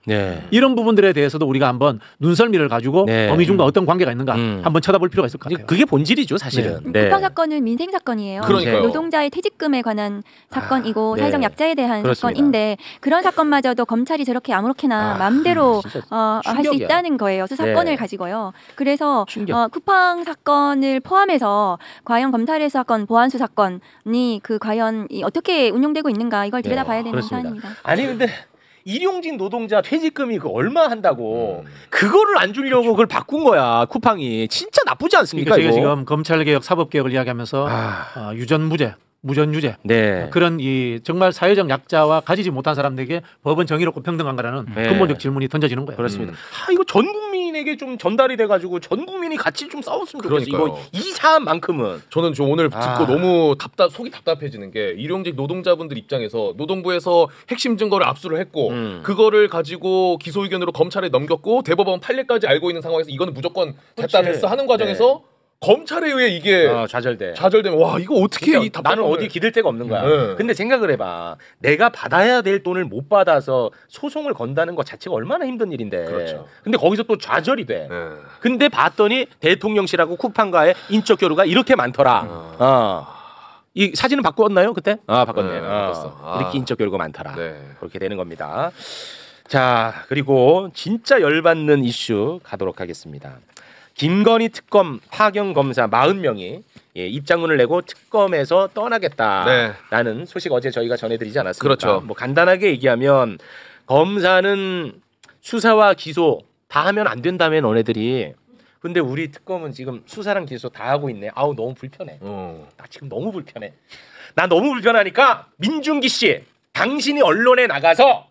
이런 부분들에 대해서도 우리가 한번 눈썰미를 가지고 어미준과 어떤 관계가 있는가 한번 쳐다볼 필요가 있을 것 같아요. 그게 본질이죠 사실은. 쿠팡 사건은 민생 사건이에요. 그러니까요. 노동자의 퇴직금에 관한 사건이고 사회적 약자에 대한 그렇습니다. 사건인데 그런 사건마저도 검찰이 저렇게 아무렇게나 마음대로 할 수 있다는 거예요. 수사권을 가지고요. 그래서 쿠팡 사건을 포함해서 과연 검찰의 사건, 보안수 사건이 그 과연 어떻게 운용되고 있는가 이걸 들여다봐야 되는 사안입니다. 아니 근데 일용직 노동자 퇴직금이 그 얼마 한다고 그거를 안 주려고 그걸 바꾼 거야 쿠팡이. 진짜 나쁘지 않습니까? 그러니까 제가 이거? 지금 검찰개혁, 사법개혁을 이야기하면서 유전무죄, 무전유죄 그런 이 정말 사회적 약자와 가지지 못한 사람들에게 법은 정의롭고 평등한가라는 근본적 질문이 던져지는 거예요. 그렇습니다. 이거 전 국민에게 좀 전달이 돼가지고 전 국민이 같이 좀 싸웠으면 좋겠어요. 이거 이 사안만큼은. 저는 좀 오늘 듣고 너무 속이 답답해지는 게 일용직 노동자분들 입장에서 노동부에서 핵심 증거를 압수를 했고 그거를 가지고 기소 의견으로 검찰에 넘겼고 대법원 판례까지 알고 있는 상황에서 이거는 무조건 됐다 됐어 하는 과정에서 검찰에 의해 이게 좌절되면 와 이거 어떻게 그러니까 나는 어디 기댈 데가 없는 거야. 네. 근데 생각을 해봐. 내가 받아야 될 돈을 못 받아서 소송을 건다는 것 자체가 얼마나 힘든 일인데. 그렇죠. 근데 거기서 또 좌절이 돼. 네. 근데 봤더니 대통령실하고 쿠팡과의 인적 교류가 이렇게 많더라. 이 사진은 바꾸었나요 그때? 바꿨네. 네, 바꿨어. 이렇게 인적 교류가 많더라. 네. 그렇게 되는 겁니다. 자, 그리고 진짜 열받는 이슈 가도록 하겠습니다. 김건희 특검 파견 검사 40명이 입장문을 내고 특검에서 떠나겠다라는 소식 어제 저희가 전해드리지 않았습니까? 그렇죠. 뭐 간단하게 얘기하면 검사는 수사와 기소 다 하면 안 된다며 너네들이. 근데 우리 특검은 지금 수사랑 기소 다 하고 있네. 아우 너무 불편해. 나 지금 너무 불편해. 나 너무 불편하니까 민중기 씨, 당신이 언론에 나가서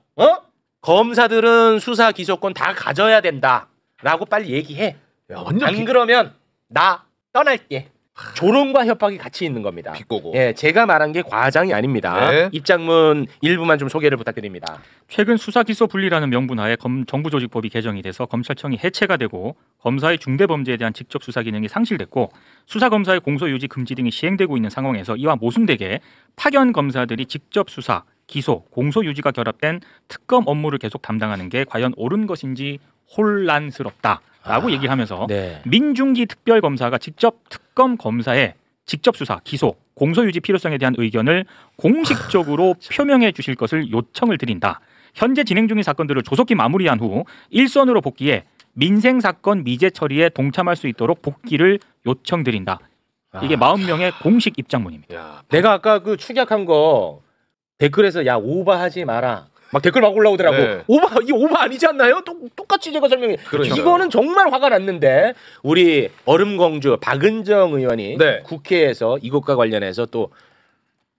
검사들은 수사 기소권 다 가져야 된다라고 빨리 얘기해. 야, 안 그러면 나 떠날게. 조롱과 협박이 같이 있는 겁니다. 비꼬고. 예, 제가 말한 게 과장이 아닙니다. 네. 입장문 일부만 좀 소개를 부탁드립니다. 최근 수사 기소 분리라는 명분하에 정부조직법이 개정이 돼서 검찰청이 해체가 되고 검사의 중대범죄에 대한 직접 수사 기능이 상실됐고 수사 검사의 공소 유지 금지 등이 시행되고 있는 상황에서 이와 모순되게 파견 검사들이 직접 수사, 기소, 공소 유지가 결합된 특검 업무를 계속 담당하는 게 과연 옳은 것인지 혼란스럽다라고 얘기를 하면서 민중기 특별검사가 직접 특검 검사의 직접 수사, 기소, 공소유지 필요성에 대한 의견을 공식적으로 표명해 주실 것을 요청을 드린다. 현재 진행 중인 사건들을 조속히 마무리한 후 일선으로 복귀해 민생사건 미제 처리에 동참할 수 있도록 복귀를 요청드린다. 이게 40명의 공식 입장문입니다. 내가 아까 그 축약한 거 댓글에서 야 오바하지 마라. 막 댓글 막 올라오더라고. 네. 이 오바 아니지 않나요? 똑같이 제가 설명해. 그러니까요. 이거는 정말 화가 났는데 우리 얼음공주 박은정 의원이 국회에서 이것과 관련해서 또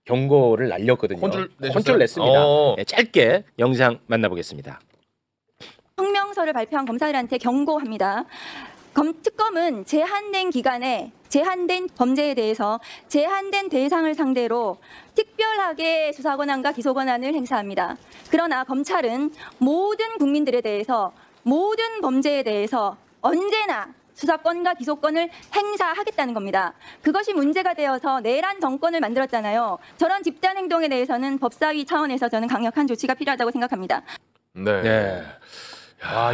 경고를 날렸거든요. 혼쭐 냈습니다. 네, 짧게 영상 만나보겠습니다. 성명서를 발표한 검사들한테 경고합니다. 특검은 제한된 기간에 제한된 범죄에 대해서 제한된 대상을 상대로 특별하게 수사 권한과 기소 권한을 행사합니다. 그러나 검찰은 모든 국민들에 대해서 모든 범죄에 대해서 언제나 수사권과 기소권을 행사하겠다는 겁니다. 그것이 문제가 되어서 내란 정권을 만들었잖아요. 저런 집단 행동에 대해서는 법사위 차원에서 저는 강력한 조치가 필요하다고 생각합니다. 네.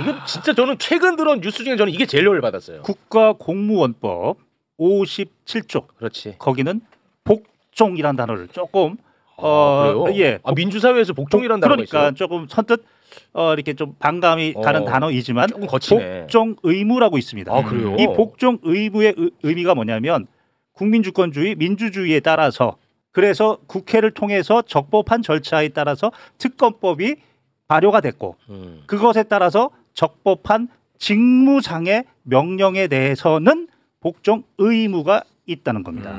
이거 진짜 저는 최근 들어온 뉴스 중에 저는 이게 제일 열받았어요. 국가공무원법 57조. 그렇지. 거기는 복종이라는 단어를 조금 그래요? 예. 민주사회에서 복종이라는 단어가 그러니까 있어요? 조금 선뜻 이렇게 좀 반감이 가는 단어이지만 조금 거치네. 복종 의무라고 있습니다. 그래요? 이 복종 의무의 의미가 뭐냐면 국민주권주의, 민주주의에 따라서 그래서 국회를 통해서 적법한 절차에 따라서 특검법이 발효가 됐고 그것에 따라서 적법한 직무상의 명령에 대해서는 복종 의무가 있다는 겁니다.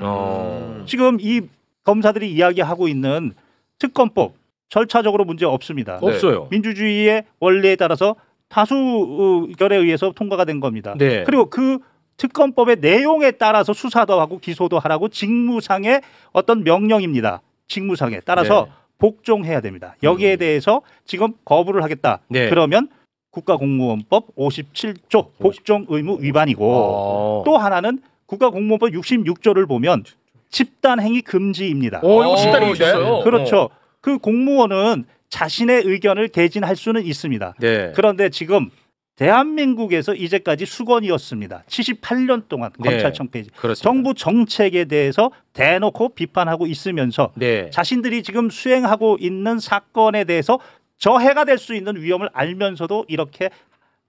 지금 이 검사들이 이야기하고 있는 특검법 절차적으로 문제 없습니다. 없어요. 민주주의의 원리에 따라서 다수결에 의해서 통과가 된 겁니다. 네. 그리고 그 특검법의 내용에 따라서 수사도 하고 기소도 하라고 직무상의 어떤 명령입니다. 직무상에 따라서 복종해야 됩니다. 여기에 대해서 지금 거부를 하겠다. 그러면 국가공무원법 57조 복종 의무 위반이고 또 하나는 국가공무원법 66조를 보면 집단행위 금지입니다. 이거 집단행위 있어요. 그렇죠. 그 공무원은 자신의 의견을 개진할 수는 있습니다. 그런데 지금 대한민국에서 이제까지 수건이었습니다. 78년 동안 검찰청 폐지. 정부 정책에 대해서 대놓고 비판하고 있으면서 자신들이 지금 수행하고 있는 사건에 대해서 저해가 될 수 있는 위험을 알면서도 이렇게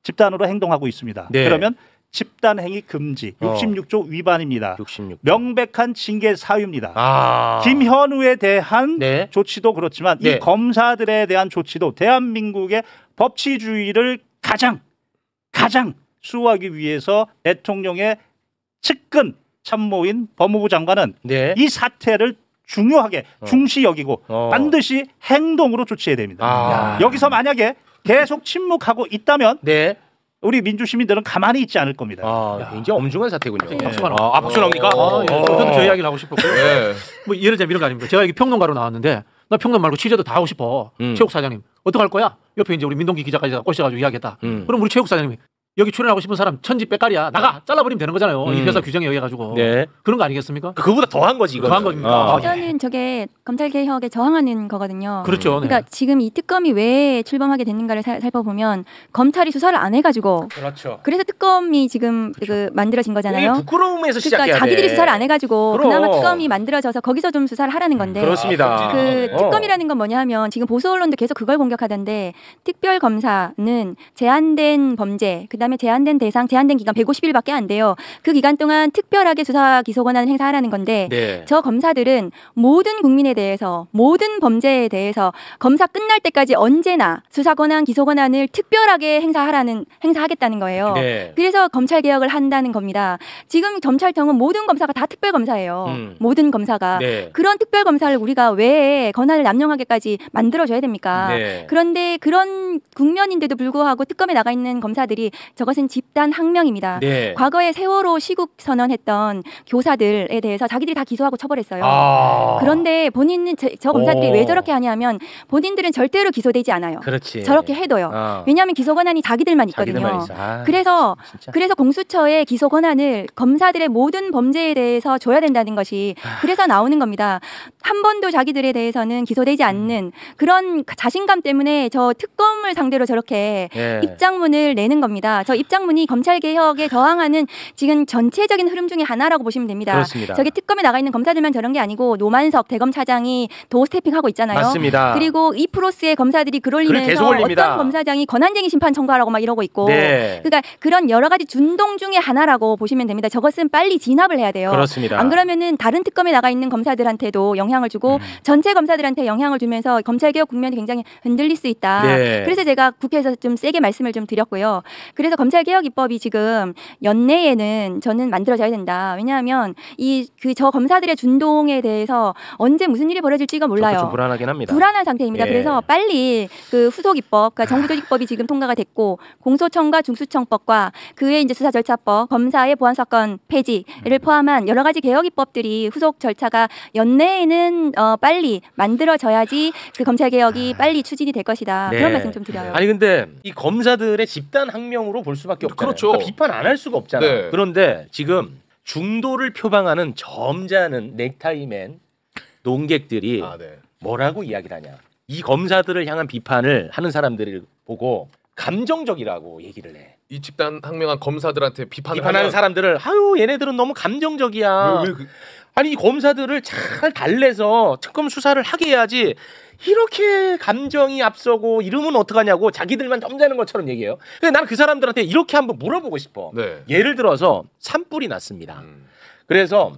집단으로 행동하고 있습니다. 그러면 집단행위 금지 66조 위반입니다. 66조. 명백한 징계 사유입니다. 김현우에 대한 조치도 그렇지만 이 검사들에 대한 조치도 대한민국의 법치주의를 가장 수호하기 위해서 대통령의 측근 참모인 법무부 장관은 이 사태를 중요하게 중시 여기고 반드시 행동으로 조치해야 됩니다. 여기서 만약에 계속 침묵하고 있다면 우리 민주시민들은 가만히 있지 않을 겁니다. 굉장히 엄중한 사태군요. 박수가 나옵니다. 박수 나옵니까? 저도 저 이야기를 하고 싶었고요. 뭐 예를 들면 이런 거 아닙니까? 제가 여기 평론가로 나왔는데 나 평론 말고 취재도 다 하고 싶어. 최욱 사장님 어떡할 거야? 옆에 이제 우리 민동기 기자까지 꼬셔가지고 이야기했다. 그럼 우리 최욱 사장님이 여기 출연하고 싶은 사람 천지 빼깔이야 나가 잘라버리면 되는 거잖아요. 이 회사 규정에 의해 가지고 네. 그런 거 아니겠습니까? 그거보다 더한 거지 이거. 더한 겁니다. 저는 저게 검찰 개혁에 저항하는 거거든요. 그렇죠. 네. 그러니까 지금 이 특검이 왜 출범하게 됐는가를 살펴보면 검찰이 수사를 안 해가지고 그렇죠. 그래서 특검이 지금 그 만들어진 거잖아요. 이게 부끄러움에서 시작해야 그러니까 자기들이 돼. 수사를 안 해가지고 그럼. 그나마 특검이 만들어져서 거기서 좀 수사를 하라는 건데. 그렇습니다. 그 특검이라는 건 뭐냐면 지금 보수 언론도 계속 그걸 공격하던데 특별 검사는 제한된 범죄, 그다음에 제한된 대상, 제한된 기간 150일밖에 안 돼요. 그 기간 동안 특별하게 수사 기소 권한을 행사하라는 건데 네. 저 검사들은 모든 국민에 대해서 모든 범죄에 대해서 검사 끝날 때까지 언제나 수사 권한, 기소 권한을 특별하게 행사하겠다는 거예요. 네. 그래서 검찰 개혁을 한다는 겁니다. 지금 검찰청은 모든 검사가 다 특별 검사예요. 모든 검사가. 네. 그런 특별 검사를 우리가 왜 권한을 남용하게까지 만들어줘야 됩니까? 네. 그런데 그런 국면인데도 불구하고 특검에 나가 있는 검사들이 저것은 집단 항명입니다. 네. 과거에 세월호 시국 선언했던 교사들에 대해서 자기들이 다 기소하고 처벌했어요. 그런데 본인은 저 검사들이 왜 저렇게 하냐면 본인들은 절대로 기소되지 않아요. 그렇지. 저렇게 해도요. 왜냐하면 기소 권한이 자기들만 있거든요. 그래서 공수처의 기소 권한을 검사들의 모든 범죄에 대해서 줘야 된다는 것이 그래서 나오는 겁니다. 한 번도 자기들에 대해서는 기소되지 않는 그런 자신감 때문에 저 특검을 상대로 저렇게 입장문을 내는 겁니다. 저 입장문이 검찰 개혁에 저항하는 지금 전체적인 흐름 중에 하나라고 보시면 됩니다. 그렇습니다. 저게 특검에 나가 있는 검사들만 저런 게 아니고 노만석 대검 차장이 도어 스태핑하고 있잖아요. 맞습니다. 그리고 이프로스의 검사들이 글 올리면서 어떤 검사장이 권한쟁의 심판 청구하라고 막 이러고 있고 그러니까 그런 여러 가지 준동 중에 하나라고 보시면 됩니다. 저것은 빨리 진압을 해야 돼요. 그렇습니다. 안 그러면은 다른 특검에 나가 있는 검사들한테도 영향을 주고 전체 검사들한테 영향을 주면서 검찰개혁 국면이 굉장히 흔들릴 수 있다. 그래서 제가 국회에서 좀 세게 말씀을 좀 드렸고요. 그래서 검찰개혁 입법이 지금 연내에는 저는 만들어져야 된다. 왜냐하면 저 검사들의 준동에 대해서 언제 무슨 일이 벌어질지가 몰라요. 좀 불안하긴 합니다. 불안한 상태입니다. 그래서 빨리 그 후속 입법, 그러니까 정부조직법이 지금 통과가 됐고 공소청과 중수청법과 그의 이제 수사절차법, 검사의 보안사건 폐지를 포함한 여러 가지 개혁 입법들이 후속 절차가 연내에는 빨리 만들어져야지 그 검찰 개혁이 빨리 추진이 될 것이다. 그런 말씀 좀 드려요. 아니 근데 이 검사들의 집단 항명으로 볼 수밖에 없잖아요. 그렇죠. 그러니까 비판 안 할 수가 없잖아요. 그런데 지금 중도를 표방하는 점잖은 넥타이맨 논객들이 뭐라고 이야기를 하냐. 이 검사들을 향한 비판을 하는 사람들을 보고 감정적이라고 얘기를 해. 이 집단 항명한 검사들한테 비판하는 사람들을 아유 얘네들은 너무 감정적이야. 아니 이 검사들을 잘 달래서 특검 수사를 하게 해야지 이렇게 감정이 앞서고 이러면 어떡하냐고 자기들만 점잖은 것처럼 얘기해요. 근데 나는 그 사람들한테 이렇게 한번 물어보고 싶어. 예를 들어서 산불이 났습니다. 그래서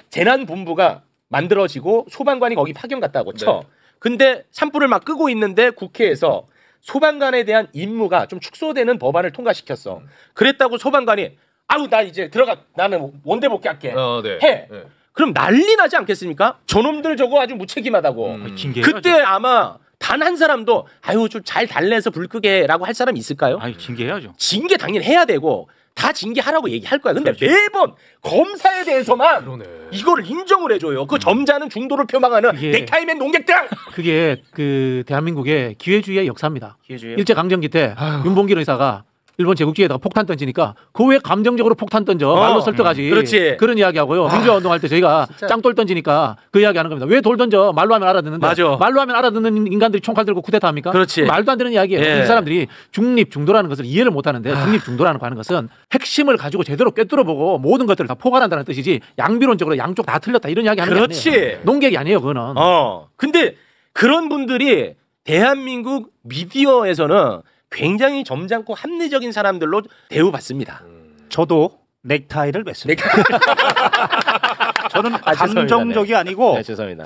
재난본부가 만들어지고 소방관이 거기 파견 갔다고 쳐. 근데 산불을 막 끄고 있는데 국회에서 소방관에 대한 임무가 좀 축소되는 법안을 통과시켰어. 그랬다고 소방관이 아우 나 이제 들어가 나는 원대 복귀할게 해. 그럼 난리 나지 않겠습니까? 저놈들 저거 아주 무책임하다고. 그때 아마 단 한 사람도 아유 좀 잘 달래서 불 끄게라고 할 사람이 있을까요? 아니 징계해야죠. 징계 당연히 해야 되고 다 징계하라고 얘기할 거야. 근데 매번 검사에 대해서만 이거를 인정을 해줘요. 그 점잖은 중도를 표방하는 넥타이맨 농객들. 그게 그 대한민국의 기회주의의 역사입니다. 일제 강점기 때 윤봉길 의사가 일본 제국주의에다가 폭탄 던지니까 그 왜 감정적으로 폭탄 던져 말로 설득하지. 그렇지. 그런 이야기하고요. 민주화 운동할 때 저희가 짱돌 던지니까 그 이야기하는 겁니다. 왜 돌 던져 말로 하면 알아듣는데 말로 하면 알아듣는 인간들이 총칼 들고 쿠데타 합니까? 그렇지. 말도 안 되는 이야기예요. 이 사람들이 중립 중도라는 것을 이해를 못하는데 중립 중도라는 거 하는 것은 핵심을 가지고 제대로 꿰뚫어보고 모든 것들을 다 포괄한다는 뜻이지 양비론적으로 양쪽 다 틀렸다 이런 이야기 하는 게 아니에요. 농객이 아니에요 그거는. 근데 그런 분들이 대한민국 미디어에서는 굉장히 점잖고 합리적인 사람들로 대우받습니다. 저도 넥타이를 맸습니다. 저는 감정적이 아니고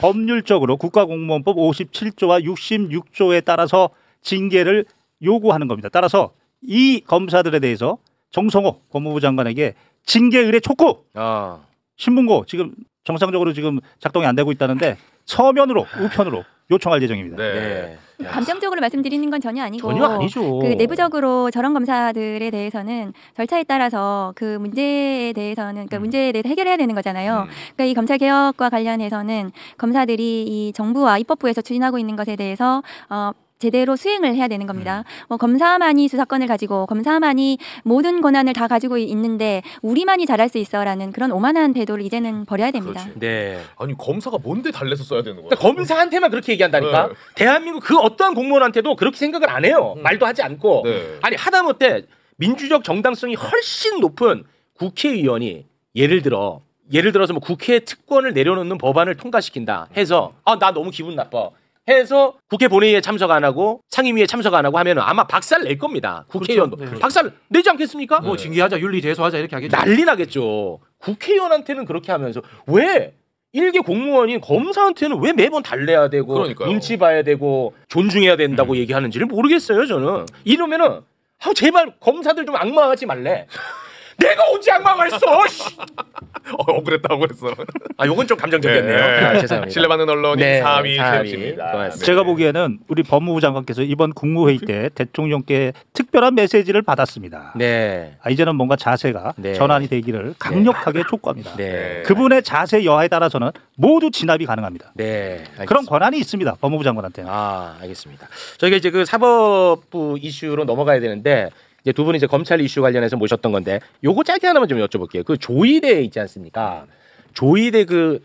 법률적으로 국가공무원법 57조와 66조에 따라서 징계를 요구하는 겁니다. 따라서 이 검사들에 대해서 정성호 법무부 장관에게 징계 의뢰 촉구 신문고 지금 정상적으로 지금 작동이 안 되고 있다는데 서면으로 우편으로 요청할 예정입니다. 감정적으로 말씀드리는 건 전혀 아니고 전혀 아니죠. 그 내부적으로 저런 검사들에 대해서는 절차에 따라서 그 문제에 대해서는 그러니까 문제에 대해서 해결해야 되는 거잖아요. 그러니까 이 검찰 개혁과 관련해서는 검사들이 이 정부와 입법부에서 추진하고 있는 것에 대해서 제대로 수행을 해야 되는 겁니다. 뭐 검사만이 수사권을 가지고 검사만이 모든 권한을 다 가지고 있는데 우리만이 잘할 수 있어라는 그런 오만한 태도를 이제는 버려야 됩니다. 그렇지. 네. 아니 검사가 뭔데 달래서 써야 되는 거야? 그러니까 검사한테만 그렇게 얘기한다니까. 네. 대한민국 그 어떠한 공무원한테도 그렇게 생각을 안 해요. 말도 하지 않고. 네. 아니 하다못해 민주적 정당성이 훨씬 높은 국회의원이 예를 들어서 뭐 국회 특권을 내려놓는 법안을 통과시킨다 해서 나 너무 기분 나빠 해서 국회 본회의에 참석 안 하고 상임위에 참석 안 하고 하면 아마 박살 낼 겁니다. 국회의원도 그렇죠. 네. 박살 내지 않겠습니까? 뭐 징계하자, 윤리 제소하자 이렇게 하겠죠. 난리 나겠죠. 국회의원한테는 그렇게 하면서 왜 일개 공무원인 검사한테는 왜 매번 달래야 되고 그러니까요. 눈치 봐야 되고 존중해야 된다고 얘기하는지를 모르겠어요. 저는 이러면은 제발 검사들 좀 악마하지 말래. 내가 언제 악마했어? 억울했다. 요건 좀 감정적이었네요. 네. 죄송합니다. 신뢰받는 언론인 네, 4위 사위. 최영씨입니다. 고맙습니다. 제가 보기에는 우리 법무부 장관께서 이번 국무회의 때 대통령께 특별한 메시지를 받았습니다. 네. 이제는 뭔가 자세가 네. 전환이 되기를 강력하게 촉구합니다. 네. 그분의 자세 여하에 따라서는 모두 진압이 가능합니다. 네. 알겠습니다. 그런 권한이 있습니다. 법무부 장관한테는. 알겠습니다. 저희가 이제 그 사법부 이슈로 넘어가야 되는데 이제 두 분이 이제 검찰 이슈 관련해서 모셨던 건데 요거 짧게 하나만 좀 여쭤볼게요. 그 조의대 있지 않습니까? 조의대 그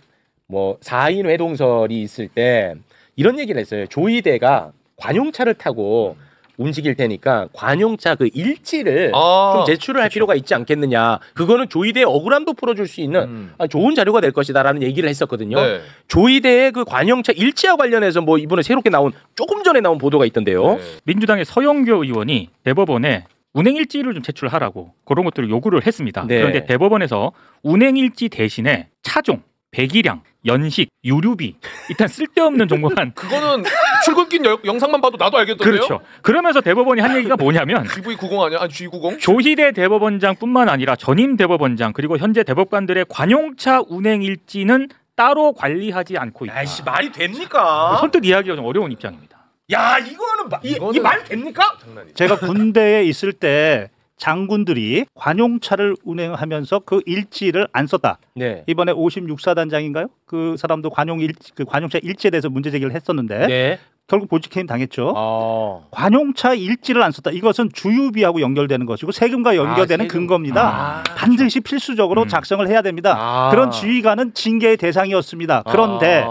뭐 4인 회동설이 있을 때 이런 얘기를 했어요. 조의대가 관용차를 타고 움직일 테니까 관용차 그 일지를 좀 제출을 할 필요가 있지 않겠느냐. 그거는 조의대의 억울함도 풀어줄 수 있는 좋은 자료가 될 것이다라는 얘기를 했었거든요. 네. 조의대의 그 관용차 일지와 관련해서 뭐 이번에 새롭게 나온 조금 전에 나온 보도가 있던데요. 네. 민주당의 서영교 의원이 대법원에 운행일지를 좀 제출하라고 그런 것들을 요구를 했습니다. 네. 그런데 대법원에서 운행일지 대신에 차종, 배기량, 연식, 유류비 일단 쓸데없는 정보만 그거는 출근길 영상만 봐도 나도 알겠던데요? 그렇죠. 그러면서 대법원이 한 얘기가 뭐냐면 GV90 아니야? 아니 G90? 조희대 대법원장뿐만 아니라 전임 대법원장 그리고 현재 대법관들의 관용차 운행일지는 따로 관리하지 않고 있다. 아이씨 말이 됩니까? 선뜻 이해하기가 좀 어려운 입장입니다. 야 이거는 이 말 됩니까? 제가 군대에 있을 때 장군들이 관용차를 운행하면서 그 일지를 안 썼다. 네. 이번에 56사단장인가요? 그 사람도 관용차 일지에 대해서 문제 제기를 했었는데 네. 결국 보직해임 당했죠. 관용차 일지를 안 썼다. 이것은 주유비하고 연결되는 것이고 세금과 연결되는 세금. 근거입니다. 반드시 필수적으로 작성을 해야 됩니다. 그런 지휘관은 징계의 대상이었습니다. 그런데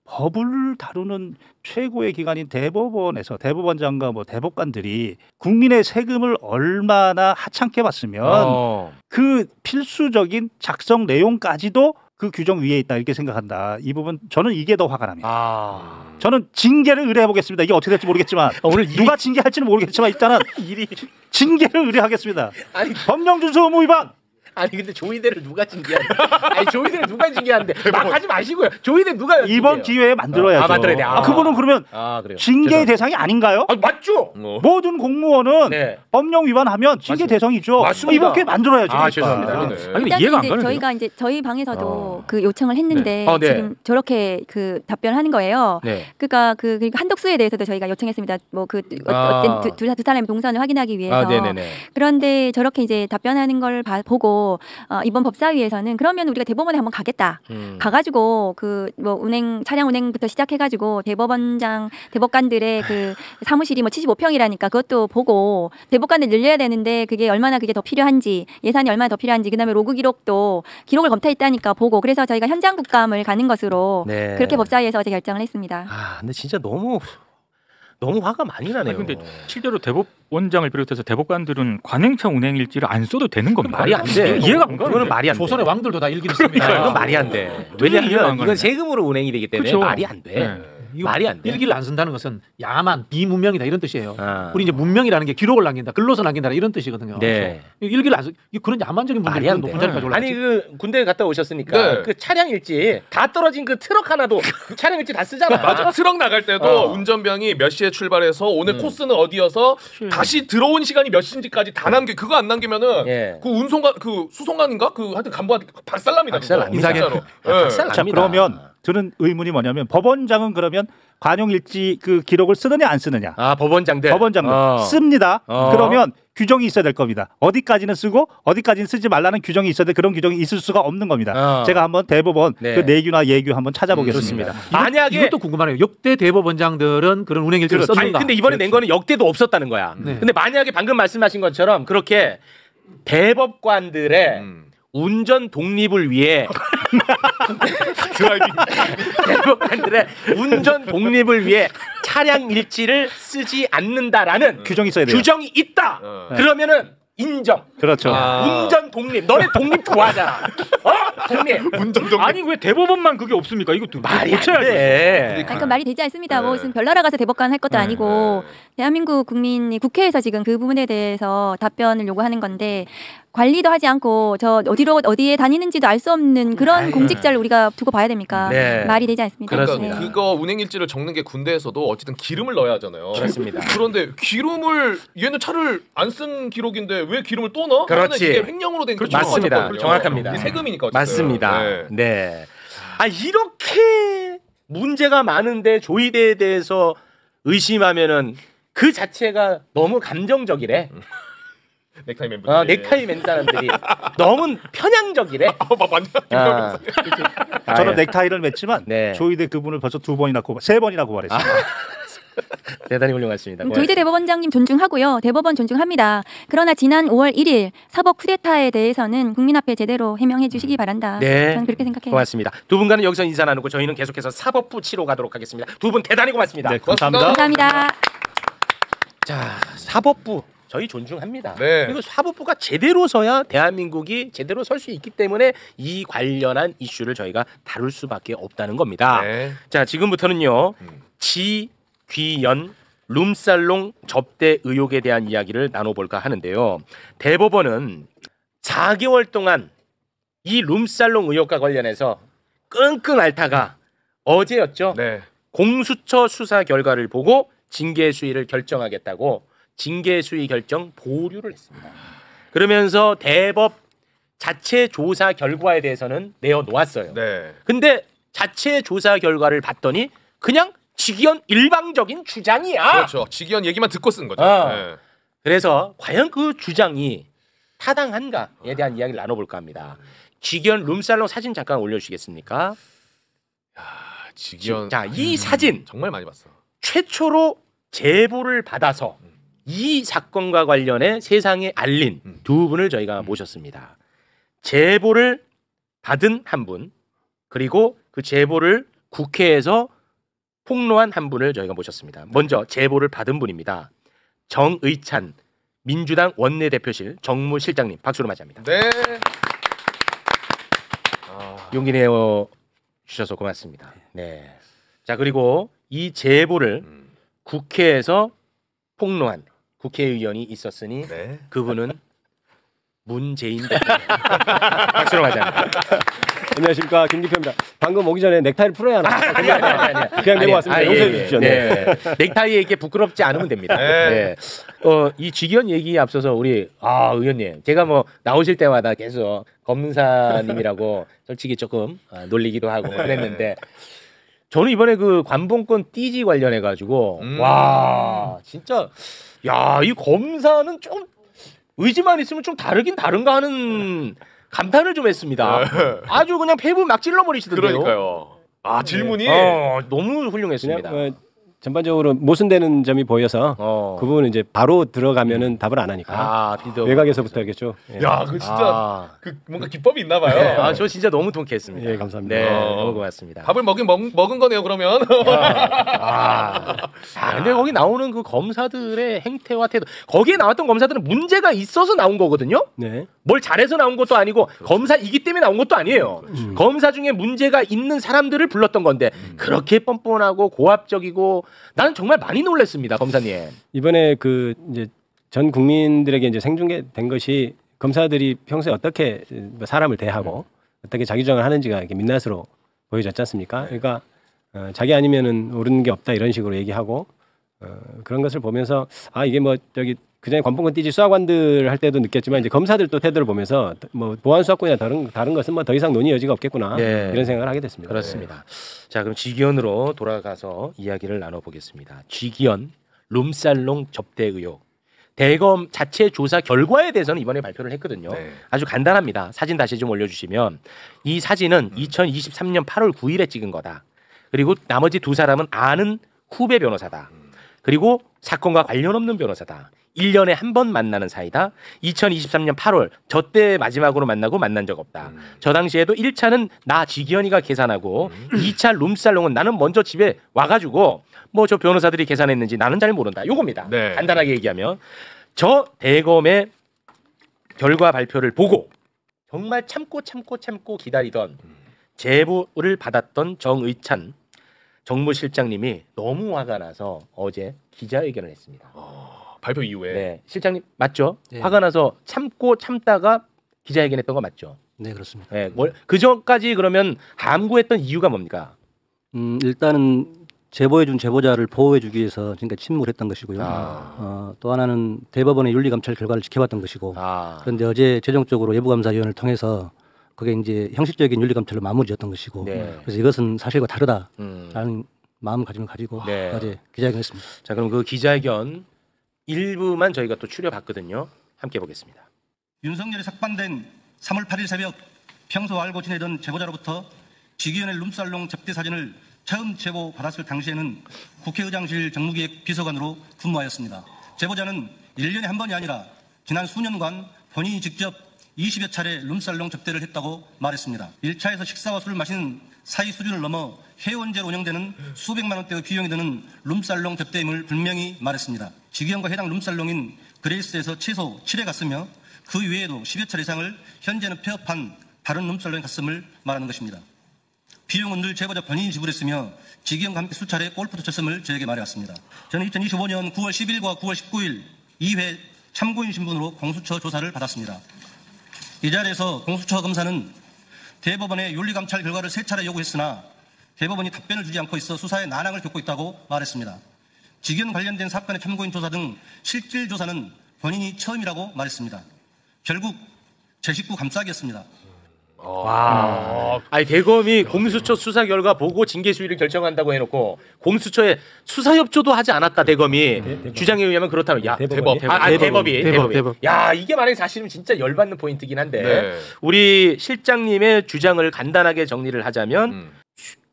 법을 다루는 최고의 기관인 대법원에서 대법원장과 뭐 대법관들이 국민의 세금을 얼마나 하찮게 받으면 그 필수적인 작성 내용까지도 그 규정 위에 있다 이렇게 생각한다. 이 부분 저는 이게 더 화가 납니다. 저는 징계를 의뢰해 보겠습니다. 이게 어떻게 될지 모르겠지만 오늘 누가 징계할지는 모르겠지만 일단은 징계를 의뢰하겠습니다. 아니 법령 준수 의무 위반. 아니 근데 조의대를 누가 징계하는데? 아니 조의대를 누가 징계하는데? 막 하지 마시고요. 조의대 누가 이번 기회에 만들어야죠. 만들어야 돼. 그분은 그러면 그래요. 징계의 대상이 아닌가요? 맞죠. 모든 공무원은 네. 법령 위반하면 징계 대상이죠. 맞습니다. 이번 기회에 만들어야죠. 죄송합니다. 아니, 근데 일단 이해가 안 이제 가는데요. 저희가 이제 저희 방에서도 그 요청을 했는데 네. 지금 저렇게 그 답변하는 거예요. 네. 그러니까 그리고 한덕수에 대해서도 저희가 요청했습니다. 뭐 그 어떤 두 사람의 동선을 확인하기 위해서. 네네네. 그런데 저렇게 이제 답변하는 걸 보고 이번 법사위에서는 그러면 우리가 대법원에 한번 가겠다. 가가지고 그 뭐 운행 차량 운행부터 시작해가지고 대법원장 대법관들의 그 사무실이 뭐 75평이라니까 그것도 보고 대법관들 늘려야 되는데 그게 얼마나 그게 더 필요한지 예산이 얼마나 더 필요한지 그다음에 로그 기록도 기록을 검토했다니까 보고 그래서 저희가 현장 국감을 가는 것으로 네. 그렇게 법사위에서 어제 결정을 했습니다. 근데 진짜 너무 화가 많이 나네요. 근데 실제로 대법원장을 비롯해서 대법관들은 관행차 운행일지를 안 써도 되는 겁니다. 말이 안 돼. 이해가 안 가. 그거는 말이 안 돼. 조선의 왕들도 다 일기를 씁니다. 이건 말이 안 돼. 이해가 안 왜냐하면 이건 가는데. 세금으로 운행이 되기 때문에 그렇죠. 말이 안 돼. 네. 말이 안 돼. 일기를 안 쓴다는 것은 야만 비문명이다 이런 뜻이에요. 아. 우리 이제 문명이라는 게 기록을 남긴다, 글로서 남긴다 이런 뜻이거든요. 네. 일기를 안 쓰, 그런 야만적인 분들이 말이 안 높은 돼. 자리까지 올라갔지. 아니 그 군대 갔다 오셨으니까 네. 그 차량 일지 다 떨어진 그 트럭 하나도 차량 일지 다 쓰잖아. 맞아. 트럭 나갈 때도 운전병이 몇 시에 출발해서 오늘 코스는 어디여서 다시 들어온 시간이 몇 시인지까지 다 남겨. 그거 안 남기면은 예. 그 운송관 그 수송관인가 그 하여튼 간부한테 박살납니다. 박살 그거. 납니다. 진짜로. 박살 자, 납니다. 그러면 드는 의문이 뭐냐면 법원장은 그러면 관용일지 그 기록을 쓰느냐 안 쓰느냐? 법원장들 법원장들 어. 씁니다. 어. 그러면 규정이 있어야 될 겁니다. 어디까지는 쓰고 어디까지는 쓰지 말라는 규정이 있어야 돼. 그런 규정이 있을 수가 없는 겁니다. 제가 한번 대법원 그 내규나 예규 한번 찾아보겠습니다. 만약에 이것도 궁금하네요. 역대 대법원장들은 그런 운행일지를 썼는가? 아니 근데 이번에 낸 거는 역대도 없었다는 거야. 근데 만약에 방금 말씀하신 것처럼 그렇게 대법관들의 운전 독립을 위해 대법관들의 운전 독립을 위해 차량 일지를 쓰지 않는다라는 규정이 있어야 돼요. 규정이 있다. 그러면은 인정. 그렇죠. 운전 독립. 너네 독립 좋아하잖아. 독립. 운전 독립. 아니 왜 대법원만 그게 없습니까? 이것도 말이 안 고쳐야지. 돼. 그러니까 말이 되지 않습니다. 뭐 무슨 별나라 가서 대법관 할 것도 아니고 대한민국 국민이 국회에서 지금 그 부분에 대해서 답변을 요구하는 건데 관리도 하지 않고 저 어디에 다니는지도 알 수 없는 그런 공직자를 우리가 두고 봐야 됩니까? 말이 되지 않습니다. 그러니까 그거 운행일지를 적는 게 군대에서도 어쨌든 기름을 넣어야 하잖아요. 그렇습니다. 그런데 기름을 얘는 차를 안 쓴 기록인데 왜 기름을 또 넣어? 그렇지. 이게 횡령으로 된 그렇죠. 맞습니다. 정확합니다. 이게 세금이니까 어쨌든. 맞습니다. 네. 아 이렇게 문제가 많은데 조이대에 대해서 의심하면은 그 자체가 너무 감정적이래. 넥타이 맨 넥타이 맨 사람들이 너무 편향적이래. 맞냐? 저는 넥타이를 맸지만 조이대 그분을 벌써 3번이나 고발했습니다. 대단히 훌륭하십니다. 조이대 대법원장님 존중하고요. 대법원 존중합니다. 그러나 지난 5월 1일 사법 쿠데타에 대해서는 국민 앞에 제대로 해명해 주시기 바란다. 네. 저는 그렇게 생각해요. 고맙습니다. 두 분과는 여기서 인사 나누고 저희는 계속해서 사법부 치러 가도록 하겠습니다. 두 분 대단히 고맙습니다. 네, 감사합니다. 감사합니다. 자, 사법부 저희 존중합니다. 네. 그리고 사법부가 제대로 서야 대한민국이 제대로 설 수 있기 때문에 이 관련한 이슈를 저희가 다룰 수밖에 없다는 겁니다. 네. 자, 지금부터는요. 지귀연 룸살롱 접대 의혹에 대한 이야기를 나눠볼까 하는데요. 대법원은 4개월 동안 이 룸살롱 의혹과 관련해서 끙끙 앓다가 어제였죠. 네. 공수처 수사 결과를 보고 징계 수위를 결정하겠다고 징계 수위 결정 보류를 했습니다. 그러면서 대법 자체 조사 결과에 대해서는 내어놓았어요. 네. 근데 자체 조사 결과를 봤더니 그냥 직위원 일방적인 주장이야. 그렇죠. 직위원 얘기만 듣고 쓴 거죠. 네. 그래서 과연 그 주장이 타당한가에 대한 이야기를 나눠볼까 합니다. 직위원 룸살롱 사진 잠깐 올려주시겠습니까? 직위원. 자, 이 사진 정말 많이 봤어. 최초로 제보를 받아서 이 사건과 관련해 세상에 알린 두 분을 저희가 모셨습니다. 제보를 받은 한 분, 그리고 그 제보를 국회에서 폭로한 한 분을 저희가 모셨습니다. 먼저 제보를 받은 분입니다. 정의찬 민주당 원내대표실 정무실장님 박수로 맞이합니다. 네. 용기 내어 주셔서 고맙습니다. 네. 자, 그리고 이 제보를 국회에서 폭로한 국회의원이 있었으니 그분은 문재인 대통령. 박수로 맞이합니다. 안녕하십니까, 김기표입니다. 방금 오기 전에 넥타이를 풀어야 하나? 아니야. 그냥 내고 왔습니다. 용서해 주십시오. 네. 넥타이에 이게 부끄럽지 않으면 됩니다. 네. 이 직위원 얘기에 앞서서 우리 의원님, 제가 뭐 나오실 때마다 계속 검사님이라고 솔직히 조금 놀리기도 하고 그랬는데 저는 이번에 그 관봉권 띠지 관련해 가지고 와 진짜 야 이 검사는 좀 의지만 있으면 좀 다르긴 다른가 하는 감탄을 좀 했습니다. 아주 그냥 폐부 막 찔러버리시던데요. 그러니까요. 질문이 너무 훌륭했습니다. 전반적으로 모순되는 점이 보여서 그 부분은 이제 바로 들어가면은 답을 안 하니까 외곽에서부터 하겠죠. 야, 그 진짜 그 뭔가 기법이 있나 봐요. 네. 저 진짜 너무 통쾌했습니다. 예, 감사합니다. 네, 너무 고맙습니다. 밥을 먹은 거네요, 그러면. 근데 거기 나오는 그 검사들의 행태와 태도, 거기에 나왔던 검사들은 문제가 있어서 나온 거거든요. 네. 뭘 잘해서 나온 것도 아니고 검사이기 때문에 나온 것도 아니에요. 검사 중에 문제가 있는 사람들을 불렀던 건데 그렇게 뻔뻔하고 고압적이고 나는 정말 많이 놀랐습니다, 검사님. 이번에 그 이제 전 국민들에게 이제 생중계된 것이 검사들이 평소에 어떻게 사람을 대하고 어떻게 자기 주장을 하는지가 이렇게 민낯으로 보여졌지 않습니까? 그러니까 자기 아니면은 옳은 게 없다 이런 식으로 얘기하고 그런 것을 보면서 이게 뭐 저기 그전에 관봉권 띠지 수사관들 할 때도 느꼈지만 이제 검사들 또 태도를 보면서 뭐 보안 수사권이나 다른 것은 뭐 더 이상 논의 여지가 없겠구나 이런 생각을 하게 됐습니다. 그렇습니다. 자, 그럼 직위원으로 돌아가서 이야기를 나눠보겠습니다. 직위원 룸살롱 접대 의혹. 대검 자체 조사 결과에 대해서는 이번에 발표를 했거든요. 네. 아주 간단합니다. 사진 다시 좀 올려주시면 이 사진은 2023년 8월 9일에 찍은 거다. 그리고 나머지 두 사람은 아는 후배 변호사다. 그리고 사건과 관련 없는 변호사다. 1년에 한 번 만나는 사이다. 2023년 8월 저 때 마지막으로 만나고 만난 적 없다. 저 당시에도 1차는 나 지기현이가 계산하고 2차 룸살롱은 나는 먼저 집에 와가지고 뭐 저 변호사들이 계산했는지 나는 잘 모른다. 요겁니다. 네. 간단하게 얘기하면 저 대검의 결과 발표를 보고 정말 참고 기다리던 제보를 받았던 정의찬 정무실장님이 너무 화가 나서 어제 기자회견을 했습니다. 발표 이후에. 네, 실장님 맞죠? 네. 화가 나서 참다가 기자회견했던 거 맞죠? 네, 그렇습니다. 네, 그 전까지 그러면 함구했던 이유가 뭡니까? 일단은 제보해준 제보자를 보호해주기 위해서 지금까지 침묵을 했던 것이고요. 또 하나는 대법원의 윤리감찰 결과를 지켜봤던 것이고. 그런데 어제 최종적으로 외부감사위원을 통해서 그게 이제 형식적인 윤리감찰로 마무리였던 것이고. 네. 그래서 이것은 사실과 다르다라는 마음가짐을 가지고 네. 어제 기자회견했습니다. 자, 그럼 그 기자회견 일부만 저희가 또 추려봤거든요. 함께 보겠습니다. 윤석열이 삭발된 3월 8일 새벽 평소 알고 지내던 제보자로부터 지기현의 룸살롱 접대 사진을 처음 제보받았을 당시에는 국회의장실 정무기획 비서관으로 근무하였습니다. 제보자는 1년에 한 번이 아니라 지난 수년간 본인이 직접 20여 차례 룸살롱 접대를 했다고 말했습니다. 1차에서 식사와 술을 마시는 사이 수준을 넘어 회원제로 운영되는 수백만 원대의 비용이 드는 룸살롱 접대임을 분명히 말했습니다. 지기현과 해당 룸살롱인 그레이스에서 최소 7회 갔으며 그 외에도 10여 차례 이상을 현재는 폐업한 다른 룸살롱에 갔음을 말하는 것입니다. 비용은 늘 제보자 본인이 지불했으며 지기현과 함께 수차례 골프도 쳤음을 저에게 말해왔습니다. 저는 2025년 9월 10일과 9월 19일 2회 참고인 신분으로 공수처 조사를 받았습니다. 이 자리에서 공수처 검사는 대법원의 윤리감찰 결과를 3차례 요구했으나 대법원이 답변을 주지 않고 있어 수사에 난항을 겪고 있다고 말했습니다. 지기현 관련된 사건의 참고인 조사 등 실질 조사는 본인이 처음이라고 말했습니다. 결국 제 식구 감싸기였습니다. 아니 대검이 공수처 수사 결과 보고 징계 수위를 결정한다고 해놓고 공수처에 수사 협조도 하지 않았다 대검이 주장에 의하면 그렇다면 야 대법이 야 이게 만약에 사실은 진짜 열받는 포인트긴 한데 네. 우리 실장님의 주장을 간단하게 정리를 하자면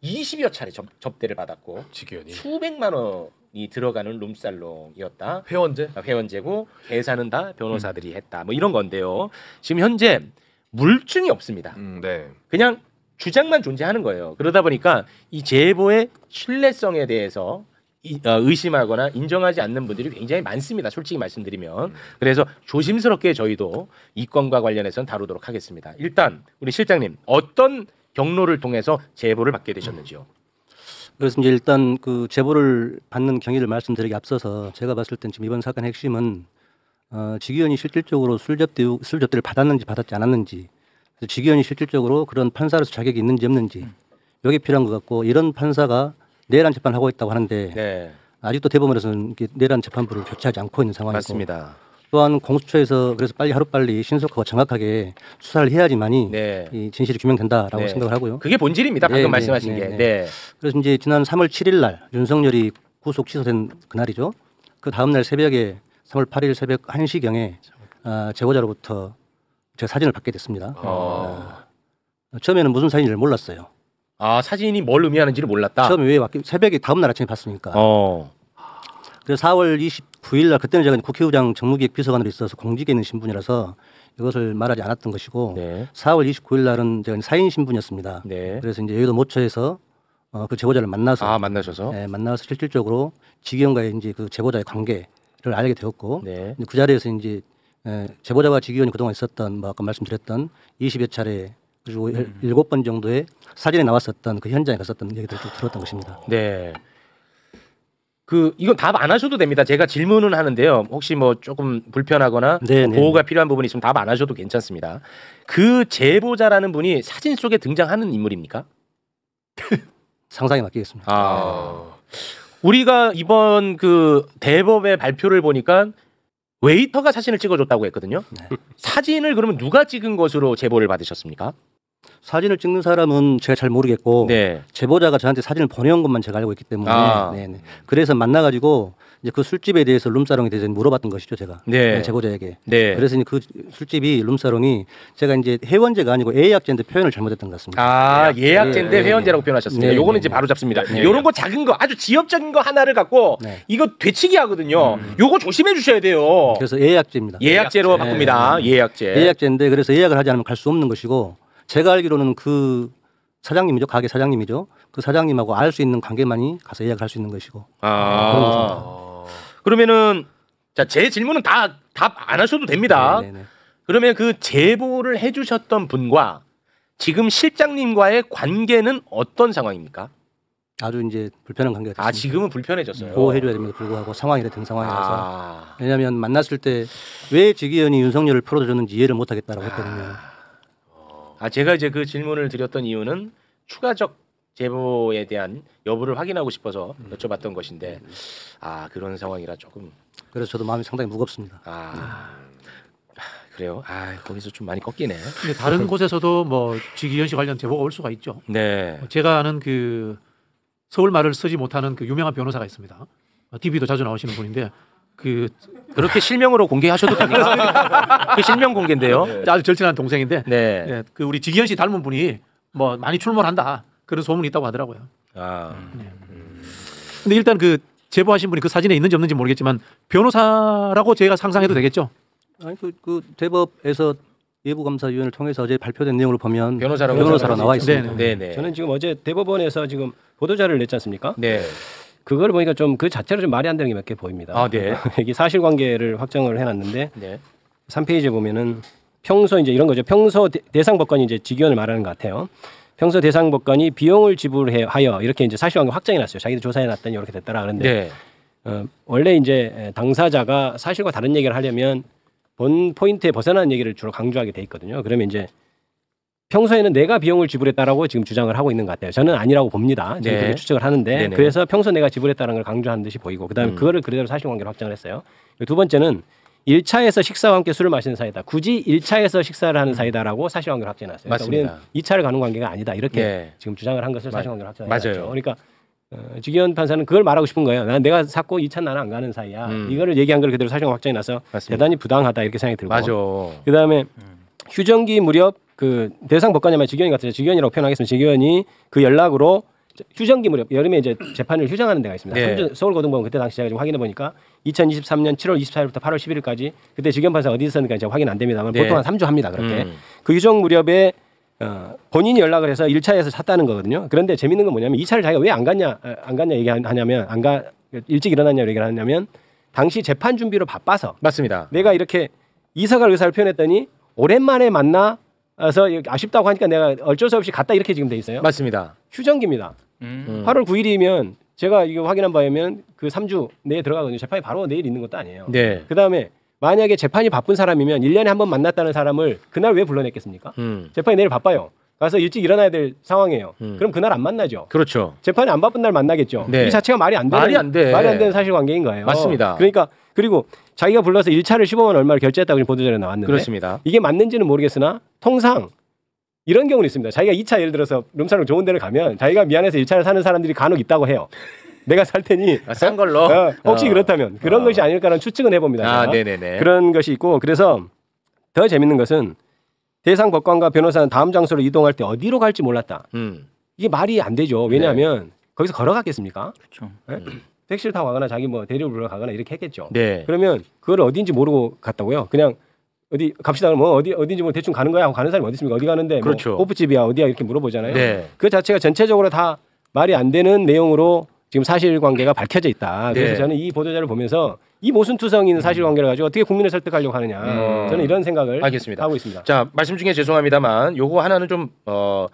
20여 차례 접대를 받았고 지기현이 수백만 원이 들어가는 룸살롱이었다. 회원제고 계산은 다 변호사들이 했다. 뭐 이런 건데요. 지금 현재 물증이 없습니다. 네. 그냥 주장만 존재하는 거예요. 그러다 보니까 이 제보의 신뢰성에 대해서 의심하거나 인정하지 않는 분들이 굉장히 많습니다. 솔직히 말씀드리면. 그래서 조심스럽게 저희도 이 건과 관련해서는 다루도록 하겠습니다. 일단 우리 실장님 어떤 경로를 통해서 제보를 받게 되셨는지요? 그래서 이제 일단 그 제보를 받는 경위를 말씀드리기 앞서서 제가 봤을 땐 지금 이번 사건의 핵심은 지기현이 실질적으로 술 접대를 받았는지 받았지 않았는지, 그래서 지기현이 실질적으로 그런 판사로서 자격이 있는지 없는지 여기 필요한 것 같고, 이런 판사가 내란 재판을 하고 있다고 하는데 네. 아직도 대법원에서는 내란 재판부를 교체하지 않고 있는 상황이고, 맞습니다. 또한 공수처에서 그래서 하루빨리 신속하고 정확하게 수사를 해야지만이 네. 이 진실이 규명된다라고 네. 생각을 하고요. 그게 본질입니다. 방금 말씀하신 게. 네. 그래서 이제 지난 3월 7일 날 윤석열이 구속 취소된 그날이죠. 그 다음 날 새벽에 3월 8일 새벽 1시경에 제보자로부터 제가 사진을 받게 됐습니다. 처음에는 무슨 사진인지 몰랐어요. 아, 사진이 뭘 의미하는지를 몰랐다. 처음에 왜 새벽에 다음 날 아침에 봤으니까. 그래서 4월 29일 날 그때는 제가 국회의장 정무기획 비서관으로 있어서 공직에 있는 신분이라서 이것을 말하지 않았던 것이고, 네. 4월 29일 날은 제가 사인 신분이었습니다. 네. 그래서 이제 여의도 모처에서 그 제보자를 만나서 만나셔서 만나서 실질적으로 지기현과의 이제 그 제보자의 관계를 알게 되었고, 네. 그 자리에서 이제 제보자와 지기현이 그동안 있었던 뭐 아까 말씀드렸던 20여 차례 그리고 7번 정도의 사진에 나왔었던 그 현장에 갔었던 얘기들을 쭉 들었던 것입니다. 네. 이건 답 안 하셔도 됩니다. 제가 질문은 하는데요. 혹시 뭐 조금 불편하거나 보호가 필요한 부분이 있으면 답 안 하셔도 괜찮습니다. 그 제보자라는 분이 사진 속에 등장하는 인물입니까? 상상에 맡기겠습니다. 우리가 이번 그 대법의 발표를 보니까 웨이터가 사진을 찍어줬다고 했거든요. 네. 사진을 그러면 누가 찍은 것으로 제보를 받으셨습니까? 사진을 찍는 사람은 제가 잘 모르겠고 네. 제보자가 저한테 사진을 보내온 것만 제가 알고 있기 때문에 아. 네네. 그래서 만나가지고 이제 그 술집에 대해서 룸사롱에 대해서 물어봤던 것이죠 제가 네. 제보자에게. 네. 그래서 그 술집이 룸사롱이 제가 이제 회원제가 아니고 예약제인데 표현을 잘못했던 것 같습니다. 아 예약제인데 네. 회원제라고 표현하셨습니다. 네. 요거는 이제 바로 잡습니다. 네. 요런 거 작은 거 아주 지엽적인 거 하나를 갖고 네. 이거 되치기 하거든요. 요거 조심해 주셔야 돼요. 그래서 예약제입니다. 예약제로 바꿉니다. 예약제. 예약제인데 그래서 예약을 하지 않으면 갈 수 없는 것이고 제가 알기로는 그 사장님이죠. 가게 사장님이죠. 그 사장님하고 알 수 있는 관계만이 가서 예약할 수 있는 것이고. 그러면은 자, 제 질문은 다 답 안 하셔도 됩니다. 네네네. 그러면 그 제보를 해주셨던 분과 지금 실장님과의 관계는 어떤 상황입니까? 아주 이제 불편한 관계가 됐습니다. 아 지금은 불편해졌어요. 보호해줘야 됩니다. 불구하고 상황이 된 상황이라서. 왜냐하면 만났을 때 왜 지기현이 윤석열을 풀어줬는지 이해를 못하겠다라고 했거든요. 아 제가 이제 그 질문을 드렸던 이유는 추가적 제보에 대한 여부를 확인하고 싶어서 여쭤봤던 것인데 아 그런 상황이라 조금 그래서 저도 마음이 상당히 무겁습니다. 그래요. 거기서 좀 많이 꺾이네. 근데 다른 곳에서도 뭐 지기현 씨 관련 제보가 올 수가 있죠. 네. 제가 아는 그 서울 말을 쓰지 못하는 그 유명한 변호사가 있습니다. TV도 자주 나오시는 분인데 그렇게 실명으로 공개하셔도 됩니까? 그 실명 공개인데요. 아주 절친한 동생인데 네. 네, 그 우리 지기현 씨 닮은 분이 뭐 많이 출몰한다 그런 소문이 있다고 하더라고요. 근데 일단 그 제보하신 분이 그 사진에 있는지 없는지 모르겠지만 변호사라고 제가 상상해도 되겠죠? 아니 그 대법에서 예부감사위원을 통해서 어제 발표된 내용을 보면 변호사로 나와 있습니다. 네네. 저는 지금 어제 대법원에서 지금 보도자료를 냈지 않습니까? 네. 그걸 보니까 좀 그 자체로 좀 말이 안 되는 게 몇 개 보입니다. 네. 이게 사실관계를 확정을 해놨는데 네. 3페이지에 보면은 평소 이제 이런 거죠. 평소 대상 법관이 이제 직위원을 말하는 것 같아요. 평소 대상 법관이 비용을 지불하여 이렇게 이제 사실관계 확정해 놨어요. 자기도 조사해 놨더니 이렇게 됐더라. 그런데 원래 이제 당사자가 사실과 다른 얘기를 하려면 본 포인트에 벗어나는 얘기를 주로 강조하게 돼 있거든요. 그러면 이제 평소에는 내가 비용을 지불했다라고 지금 주장을 하고 있는 것 같아요. 저는 아니라고 봅니다. 지금 그렇게 추측을 하는데 네네. 그래서 평소 내가 지불했다는 걸 강조하는 듯이 보이고 그다음에 그거를 그대로 사실관계로 확정을 했어요. 두 번째는 1차에서 식사와 함께 술을 마시는 사이다. 굳이 1차에서 식사를 하는 사이다라고 사실관계로 확정해놨어요. 그러니까 우리는 2차를 가는 관계가 아니다. 이렇게 지금 주장을 한 것을 사실관계로 확정해놨죠. 맞아요. 그러니까 지기현 판사는 그걸 말하고 싶은 거예요. 내가 샀고 2차 나는 안 가는 사이야. 이거를 얘기한 걸 그대로 사실관계 확정해놔서 대단히 부당하다 이렇게 생각이 들고. 맞아. 그다음에 휴정기 무렵 그 대상 법관이면 지기현이 같아요. 지기현이라고 표현하겠습니다. 지기현이 그 연락으로 휴정기 무렵 여름에 이제 재판을 휴정하는 데가 있습니다. 네. 서울고등법원 그때 당시 제가 지금 확인해 보니까 2023년 7월 24일부터 8월 11일까지 그때 지기현 판사 어디 있었는지 제가 확인 안 됩니다만 보통 한 3주 합니다. 그렇게 그 휴정 무렵에 본인이 연락을 해서 1차에서 샀다는 거거든요. 그런데 재밌는 건 뭐냐면 2차를 자기가 왜 안 갔냐 얘기하냐면 일찍 일어났냐고 얘기를 하냐면 당시 재판 준비로 바빠서 맞습니다. 내가 이렇게 이사 갈 의사를 표현했더니 오랜만에 만나서 아쉽다고 하니까 내가 어쩔 수 없이 갔다 이렇게 지금 돼 있어요. 맞습니다. 휴정기입니다. 8월 9일이면 제가 이거 확인한 바에 면 그 3주 내에 들어가거든요. 재판이 바로 내일 있는 것도 아니에요. 네. 그다음에 만약에 재판이 바쁜 사람이면 1년에 한 번 만났다는 사람을 그날 왜 불러냈겠습니까? 재판이 내일 바빠요. 가서 일찍 일어나야 될 상황이에요. 그럼 그날 안 만나죠. 그렇죠. 재판이 안 바쁜 날 만나겠죠. 네. 이 자체가 말이 안 되는 사실관계인 거예요. 맞습니다. 그러니까 그리고 자기가 불러서 1차를 15만 얼마를 결제했다고 지금 보도자료에 나왔는데 그렇습니다. 이게 맞는지는 모르겠으나 통상 이런 경우는 있습니다. 자기가 2차 예를 들어서 룸사롱 좋은 데를 가면 자기가 미안해서 1차를 사는 사람들이 간혹 있다고 해요. 내가 살 테니 싼 걸로 혹시 그렇다면 그런 것이 아닐까라는 추측은 해봅니다. 네네네. 그런 것이 있고 그래서 더 재밌는 것은 대상 법관과 변호사는 다음 장소로 이동할 때 어디로 갈지 몰랐다. 이게 말이 안 되죠. 왜냐하면 거기서 걸어갔겠습니까? 그렇죠. 네? 택시를 타고 가거나 자기 뭐 대리를 불러 가거나 이렇게 했겠죠. 네. 그러면 그걸 어딘지 모르고 갔다고요. 그냥 어디 갑시다. 뭐 어딘지 뭐 대충 가는 거야 하고 가는 사람이 어디 있습니까? 어디 가는데 그렇죠. 뭐 호프집이야 어디야 이렇게 물어보잖아요. 네. 그 자체가 전체적으로 다 말이 안 되는 내용으로 지금 사실관계가 밝혀져 있다. 그래서 네. 저는 이 보도자를 보면서 이 모순투성인 사실관계를 가지고 어떻게 국민을 설득하려고 하느냐. 저는 이런 생각을 알겠습니다. 하고 있습니다. 자 말씀 중에 죄송합니다만 요거 하나는 좀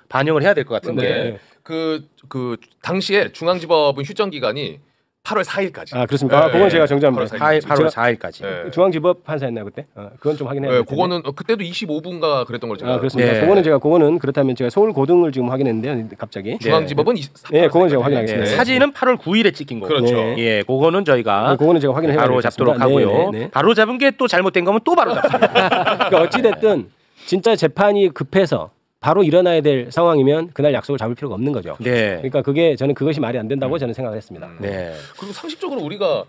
반영을 해야 될 것 같은 게 네. 그 당시에 중앙지법은 휴정 기간이 8월 4일까지. 아 그렇습니까? 그건 제가 정리합니다. 8월 4일까지. 중앙지법 판사였나요 그때? 그건 좀 확인해야 돼요. 그거는 그때도 25분가 그랬던 걸 제가. 그렇습니다. 그거는 그렇다면 제가 서울 고등을 지금 확인했는데 갑자기 중앙지법은 그건 제가 확인하겠습니다. 사진은 8월 9일에 찍힌 거고. 그렇죠. 예, 그거는 저희가 그거는 제가 확인해 바로 잡도록 하고요. 바로 잡은 게 또 잘못된 거면 또 바로 잡습니다. 그러니까 어찌 됐든 진짜 재판이 급해서 바로 일어나야 될 상황이면 그날 약속을 잡을 필요가 없는 거죠. 네. 그러니까 그게 저는 그것이 말이 안 된다고 저는 생각을 했습니다. 네. 그리고 상식적으로 우리가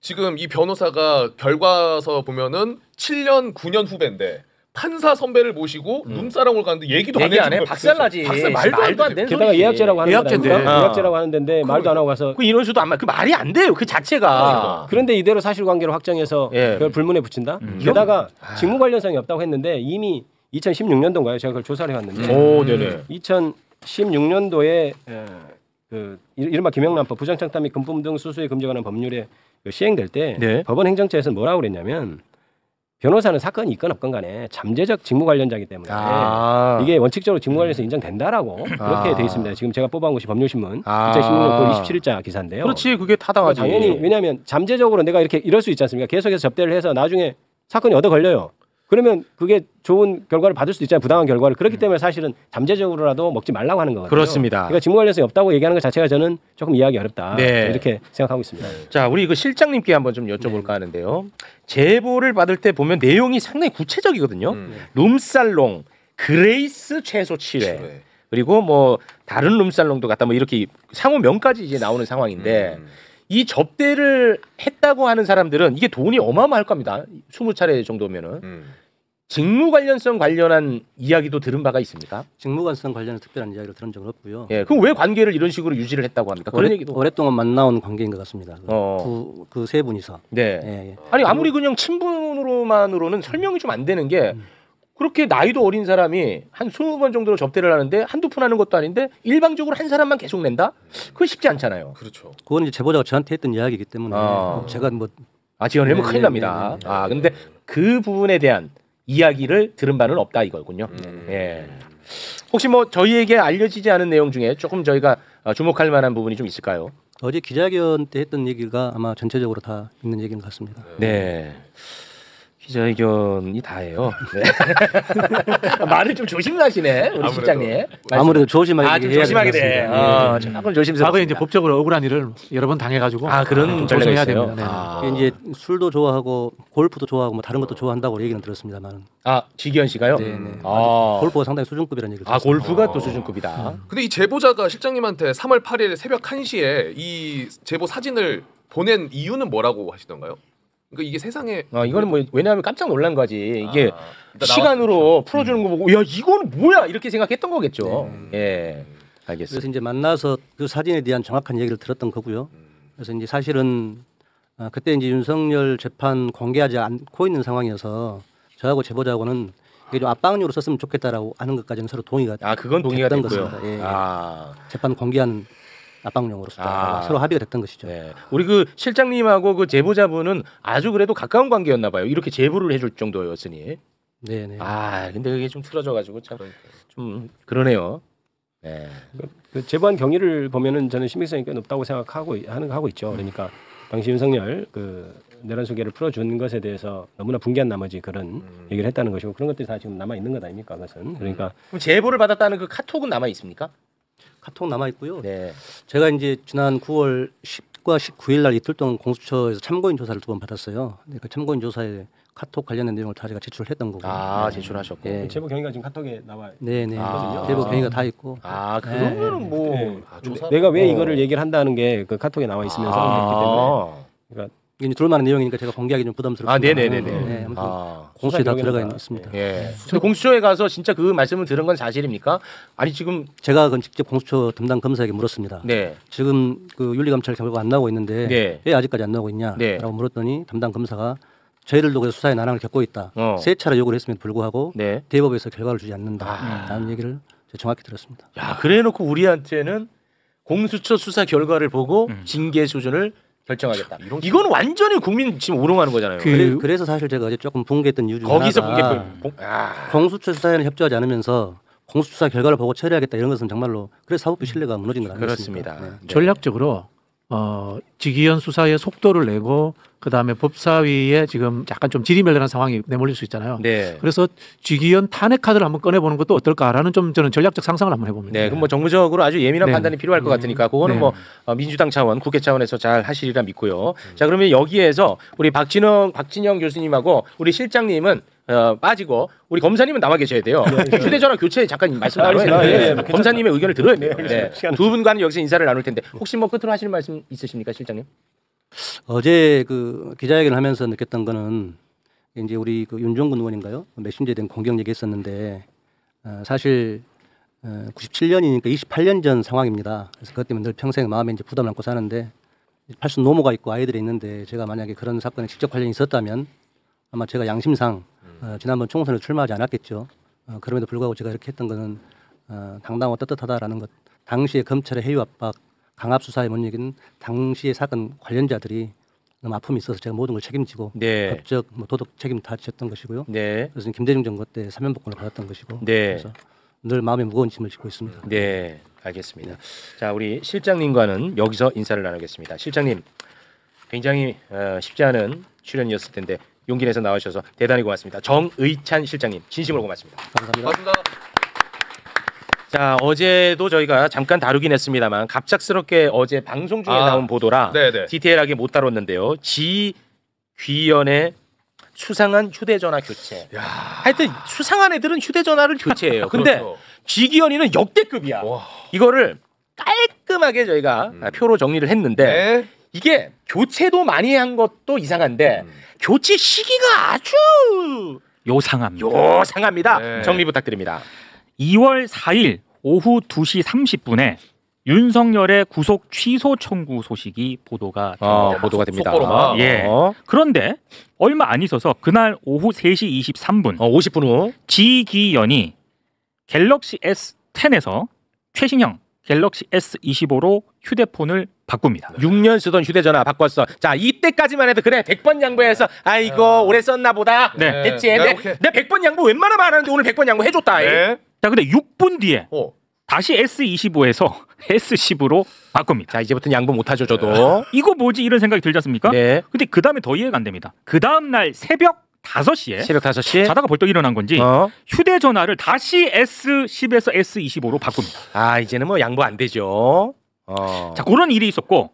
지금 이 변호사가 결과서 보면은 7년 9년 후배인데 판사 선배를 모시고 눈사람을 가는데 얘기도 얘기 안 안 해. 해주고 박살나지. 말도 안 되는 게다가 소리지. 예약제라고 하는 예약제인데. 거니까 예약제라고 하는 데인데 말도 안 하고 가서 그 인원수도 안 말. 그 말이 안 돼요. 그 자체가. 그런데 이대로 사실관계를 확정해서 예. 그걸 불문에 붙인다. 게다가 직무 관련성이 없다고 했는데 이미 2016년도인가요? 제가 그걸 조사를 해왔는데 오, 네네. 2016년도에 그 이른바 김영란법 부정청탁 및 금품 등 수수에 금지에 관한 법률에 시행될 때 네. 법원 행정처에서는 뭐라고 그랬냐면 변호사는 사건이 있건 없건 간에 잠재적 직무 관련자이기 때문에 이게 원칙적으로 직무 관련해서 인정된다라고 그렇게 돼 있습니다. 지금 제가 뽑아온 것이 법률신문 2016년 9월 27일자 기사인데요. 그렇지, 그게 타당하지. 당연히 왜냐하면 잠재적으로 내가 이렇게 이럴 수 있지 않습니까? 계속해서 접대를 해서 나중에 사건이 얻어 걸려요. 그러면 그게 좋은 결과를 받을 수도 있잖아요. 부당한 결과를. 그렇기 때문에 사실은 잠재적으로라도 먹지 말라고 하는 거거든요. 그렇습니다. 그러니까 직무 관련성이 없다고 얘기하는 것 자체가 저는 조금 이해하기 어렵다. 네. 이렇게 생각하고 있습니다. 자, 우리 그 실장님께 한번 좀 여쭤볼까 하는데요. 제보를 받을 때 보면 내용이 상당히 구체적이거든요. 룸살롱, 그레이스 최소 7회. 그리고 뭐 다른 룸살롱도 갖다 뭐 이렇게 상호명까지 이제 나오는 상황인데 이 접대를 했다고 하는 사람들은 이게 돈이 어마어마할 겁니다. 20차례 정도면은. 직무 관련성 관련한 이야기도 들은 바가 있습니까? 직무 관련성 관련한 특별한 이야기를 들은 적은 없고요. 예, 그럼 왜 관계를 이런 식으로 유지를 했다고 합니까? 그런 얘기도 오랫동안 만나온 관계인 것 같습니다. 그 세 분이서. 네. 예. 아니 아무리 그냥 친분으로만으로는 설명이 좀 안 되는 게 그렇게 나이도 어린 사람이 한 20번 정도로 접대를 하는데 한두 푼 하는 것도 아닌데 일방적으로 한 사람만 계속 낸다? 그거 쉽지 않잖아요. 그렇죠. 그건 이제 제보자가 저한테 했던 이야기이기 때문에 제가 뭐 지원을 하면 큰일 납니다. 근데 그 부분에 대한 이야기를 들은 바는 없다 이거군요. 예. 혹시 뭐 저희에게 알려지지 않은 내용 중에 조금 저희가 주목할 만한 부분이 좀 있을까요? 어제 기자회견 때 했던 얘기가 아마 전체적으로 다 있는 얘기인 것 같습니다. 네. 기자회견이 다예요. 네. 말을 좀 조심하시네 우리 실장님. 아무래도 조심하게 좀 조심하게 돼. 조금 조심스럽습니다. 과거에 이제 법적으로 억울한 일을 여러 번 당해가지고 그런 조심해야 전략이 됩니다. 있어요? 이제 술도 좋아하고 골프도 좋아하고 뭐 다른 것도 좋아한다고 얘기는 들었습니다만. 지기현 씨가요? 네. 골프가 상당히 수준급이라는 얘기를 들었습니다. 골프가 또 수준급이다. 근데 이 제보자가 실장님한테 3월 8일 새벽 1시에 이 제보 사진을 보낸 이유는 뭐라고 하시던가요? 그러니까 이게 세상에 이거는 뭐 왜냐하면 깜짝 놀란 거지. 이게 시간으로 풀어주는 거 보고 야 이거는 뭐야 이렇게 생각했던 거겠죠. 예, 알겠습니다. 그래서 이제 만나서 그 사진에 대한 정확한 얘기를 들었던 거고요. 그래서 이제 사실은 그때 이제 윤석열 재판 공개하지 않고 있는 상황이어서 저하고 제보자하고는 이게 좀 압박용으로 썼으면 좋겠다라고 하는 것까지는 서로 동의가 그건 동의가 됐던 됐고요. 것입니다. 예. 재판 공개하는 압박용으로 서로 합의가 됐던 것이죠. 네. 우리 그 실장님하고 그 제보자분은 아주 그래도 가까운 관계였나 봐요. 이렇게 제보를 해줄 정도였으니. 네네. 근데 그게 좀 틀어져가지고 참 좀 그러네요. 네. 그 제보한 경위를 보면은 저는 신빙성이 꽤 높다고 생각하고 하고 있죠. 그러니까 당시 윤석열 그 내란 소개를 풀어준 것에 대해서 너무나 분개한 나머지 그런 얘기를 했다는 것이고 그런 것들이 다 지금 남아 있는 것 아닙니까? 그것은 그러니까 그럼 제보를 받았다는 그 카톡은 남아 있습니까? 카톡 남아 있고요. 네. 제가 이제 지난 9월 10과 19일 날 이틀 동안 공수처에서 참고인 조사를 2번 받았어요. 그 참고인 조사에 카톡 관련된 내용을 다 제가 제출했던 거고. 제출하셨고. 네. 제보 경위가 지금 카톡에 나와. 네네. 제보 경위가 다 있고. 그러면은 뭐 내가 왜 이거를 얘기를 한다는 게 그 카톡에 나와 있으면서 그렇기 때문에. 그러니까 이게 둘만한 내용이니까 제가 공개하기 좀 부담스럽습니다. 네네네네. 네, 아무튼 공수처에 다 들어가 있습니다. 예. 근데 공수처에 가서 진짜 그 말씀을 들은 건 사실입니까? 아니 지금 제가 그 직접 공수처 담당 검사에게 물었습니다. 네. 지금 그 윤리감찰 결과가 안 나오고 있는데 왜 아직까지 안 나오고 있냐라고 물었더니 담당 검사가 저희들도 그 수사에 난항을 겪고 있다. 세 차례 요구를 했음에도 불구하고 대법에서 결과를 주지 않는다라는 얘기를 정확히 들었습니다. 그래놓고 우리한테는 공수처 수사 결과를 보고 징계 수준을 결정하겠다. 이건 완전히 국민 지금 우롱하는 거잖아요. 그래서 사실 제가 어제 조금 붕괴했던 이유 중에 거기서 하나가 공수처 수사에는 협조하지 않으면서 공수처 결과를 보고 처리하겠다 이런 것은 정말로 그래서 사법부 신뢰가 무너진 거 아니겠습니까? 그렇습니다. 전략적으로 지기현 수사의 속도를 내고 그다음에 법사위에 지금 약간 좀 지리멸렬한 상황이 내몰릴 수 있잖아요. 네. 그래서 직위원 탄핵 카드를 한번 꺼내보는 것도 어떨까라는 좀 저는 전략적 상상을 한번 해봅니다. 네, 그럼 뭐 정무적으로 아주 예민한 네. 판단이 필요할 것 같으니까 그거는 네. 뭐 민주당 차원, 국회 차원에서 잘 하시리라 믿고요. 자, 그러면 여기에서 우리 박진영 교수님하고 우리 실장님은 빠지고 우리 검사님은 남아 계셔야 돼요. 휴대전화 교체 잠깐 말씀 나눠야 돼요. 검사님의 의견을 들어야 돼요. 네. 두 분과는 여기서 인사를 나눌 텐데 혹시 뭐 끝으로 하실 말씀 있으십니까, 실장님? 어제 그 기자회견을 하면서 느꼈던 거는 이제 우리 그 윤종근 의원인가요? 메신저에 대한 공격 얘기했었는데 사실 97년이니까 28년 전 상황입니다. 그래서 그것 때문에 늘 평생 마음에 이제 부담을 안고 사는데 80 노모가 있고 아이들이 있는데 제가 만약에 그런 사건에 직접 관련이 있었다면 아마 제가 양심상 지난번 총선에 출마하지 않았겠죠. 그럼에도 불구하고 제가 이렇게 했던 거는 당당하고 떳떳하다라는 것. 당시에 검찰의 해유 압박, 강압 수사에 못 이긴 당시의 사건 관련자들이 너무 아픔이 있어서 제가 모든 걸 책임지고 네. 법적 뭐 도덕 책임 다 졌던 것이고요. 네. 그래서 김대중 정부 때 사면복권을 받았던 것이고 네. 그래서 늘 마음에 무거운 짐을 짓고 있습니다. 네, 알겠습니다. 자, 우리 실장님과는 여기서 인사를 나누겠습니다. 실장님, 굉장히 쉽지 않은 출연이었을 텐데 용기 내서 나와주셔서 대단히 고맙습니다. 정의찬 실장님, 진심으로 고맙습니다. 감사합니다. 자, 어제도 저희가 잠깐 다루긴 했습니다만 갑작스럽게 어제 방송 중에 나온 보도라 네네. 디테일하게 못 다뤘는데요. 지귀연의 수상한 휴대전화 교체. 하여튼 수상한 애들은 휴대전화를 교체해요. 근데 그렇죠. 지귀연이는 역대급이야. 이거를 깔끔하게 저희가 표로 정리를 했는데 네. 이게 교체도 많이 한 것도 이상한데 교체 시기가 아주 요상합니다. 요상합니다. 네. 정리 부탁드립니다. 2월 4일 오후 2시 30분에 윤석열의 구속 취소 청구 소식이 보도가 됩니다. 보도가 됩니다. 속보로만. 예. 그런데 얼마 안 있어서 그날 오후 3시 23분 50분 후 지기현이 갤럭시 S10에서 최신형 갤럭시 S25로 휴대폰을 바꿉니다. 6년 쓰던 휴대전화 바꿨어. 자, 이때까지만 해도 그래 100번 양보해서 아이고 오래 썼나 보다. 네. 됐지. 네, 내 오케이. 100번 양보 웬만하면 안 하는데 오늘 100번 양보 해줬다. 네. 자, 근데 6분 뒤에 어. 다시 S25에서 S10으로 바꿉니다. 자, 이제부터는 양보 못하죠 저도. 이거 뭐지 이런 생각이 들지 않습니까? 네. 근데 그 다음에 더 이해가 안 됩니다. 그 다음 날 새벽 5시에 새벽 5시. 자다가 벌떡 일어난 건지 휴대전화를 다시 S10에서 S25로 바꿉니다. 아, 이제는 뭐 양보 안 되죠. 자, 그런 일이 있었고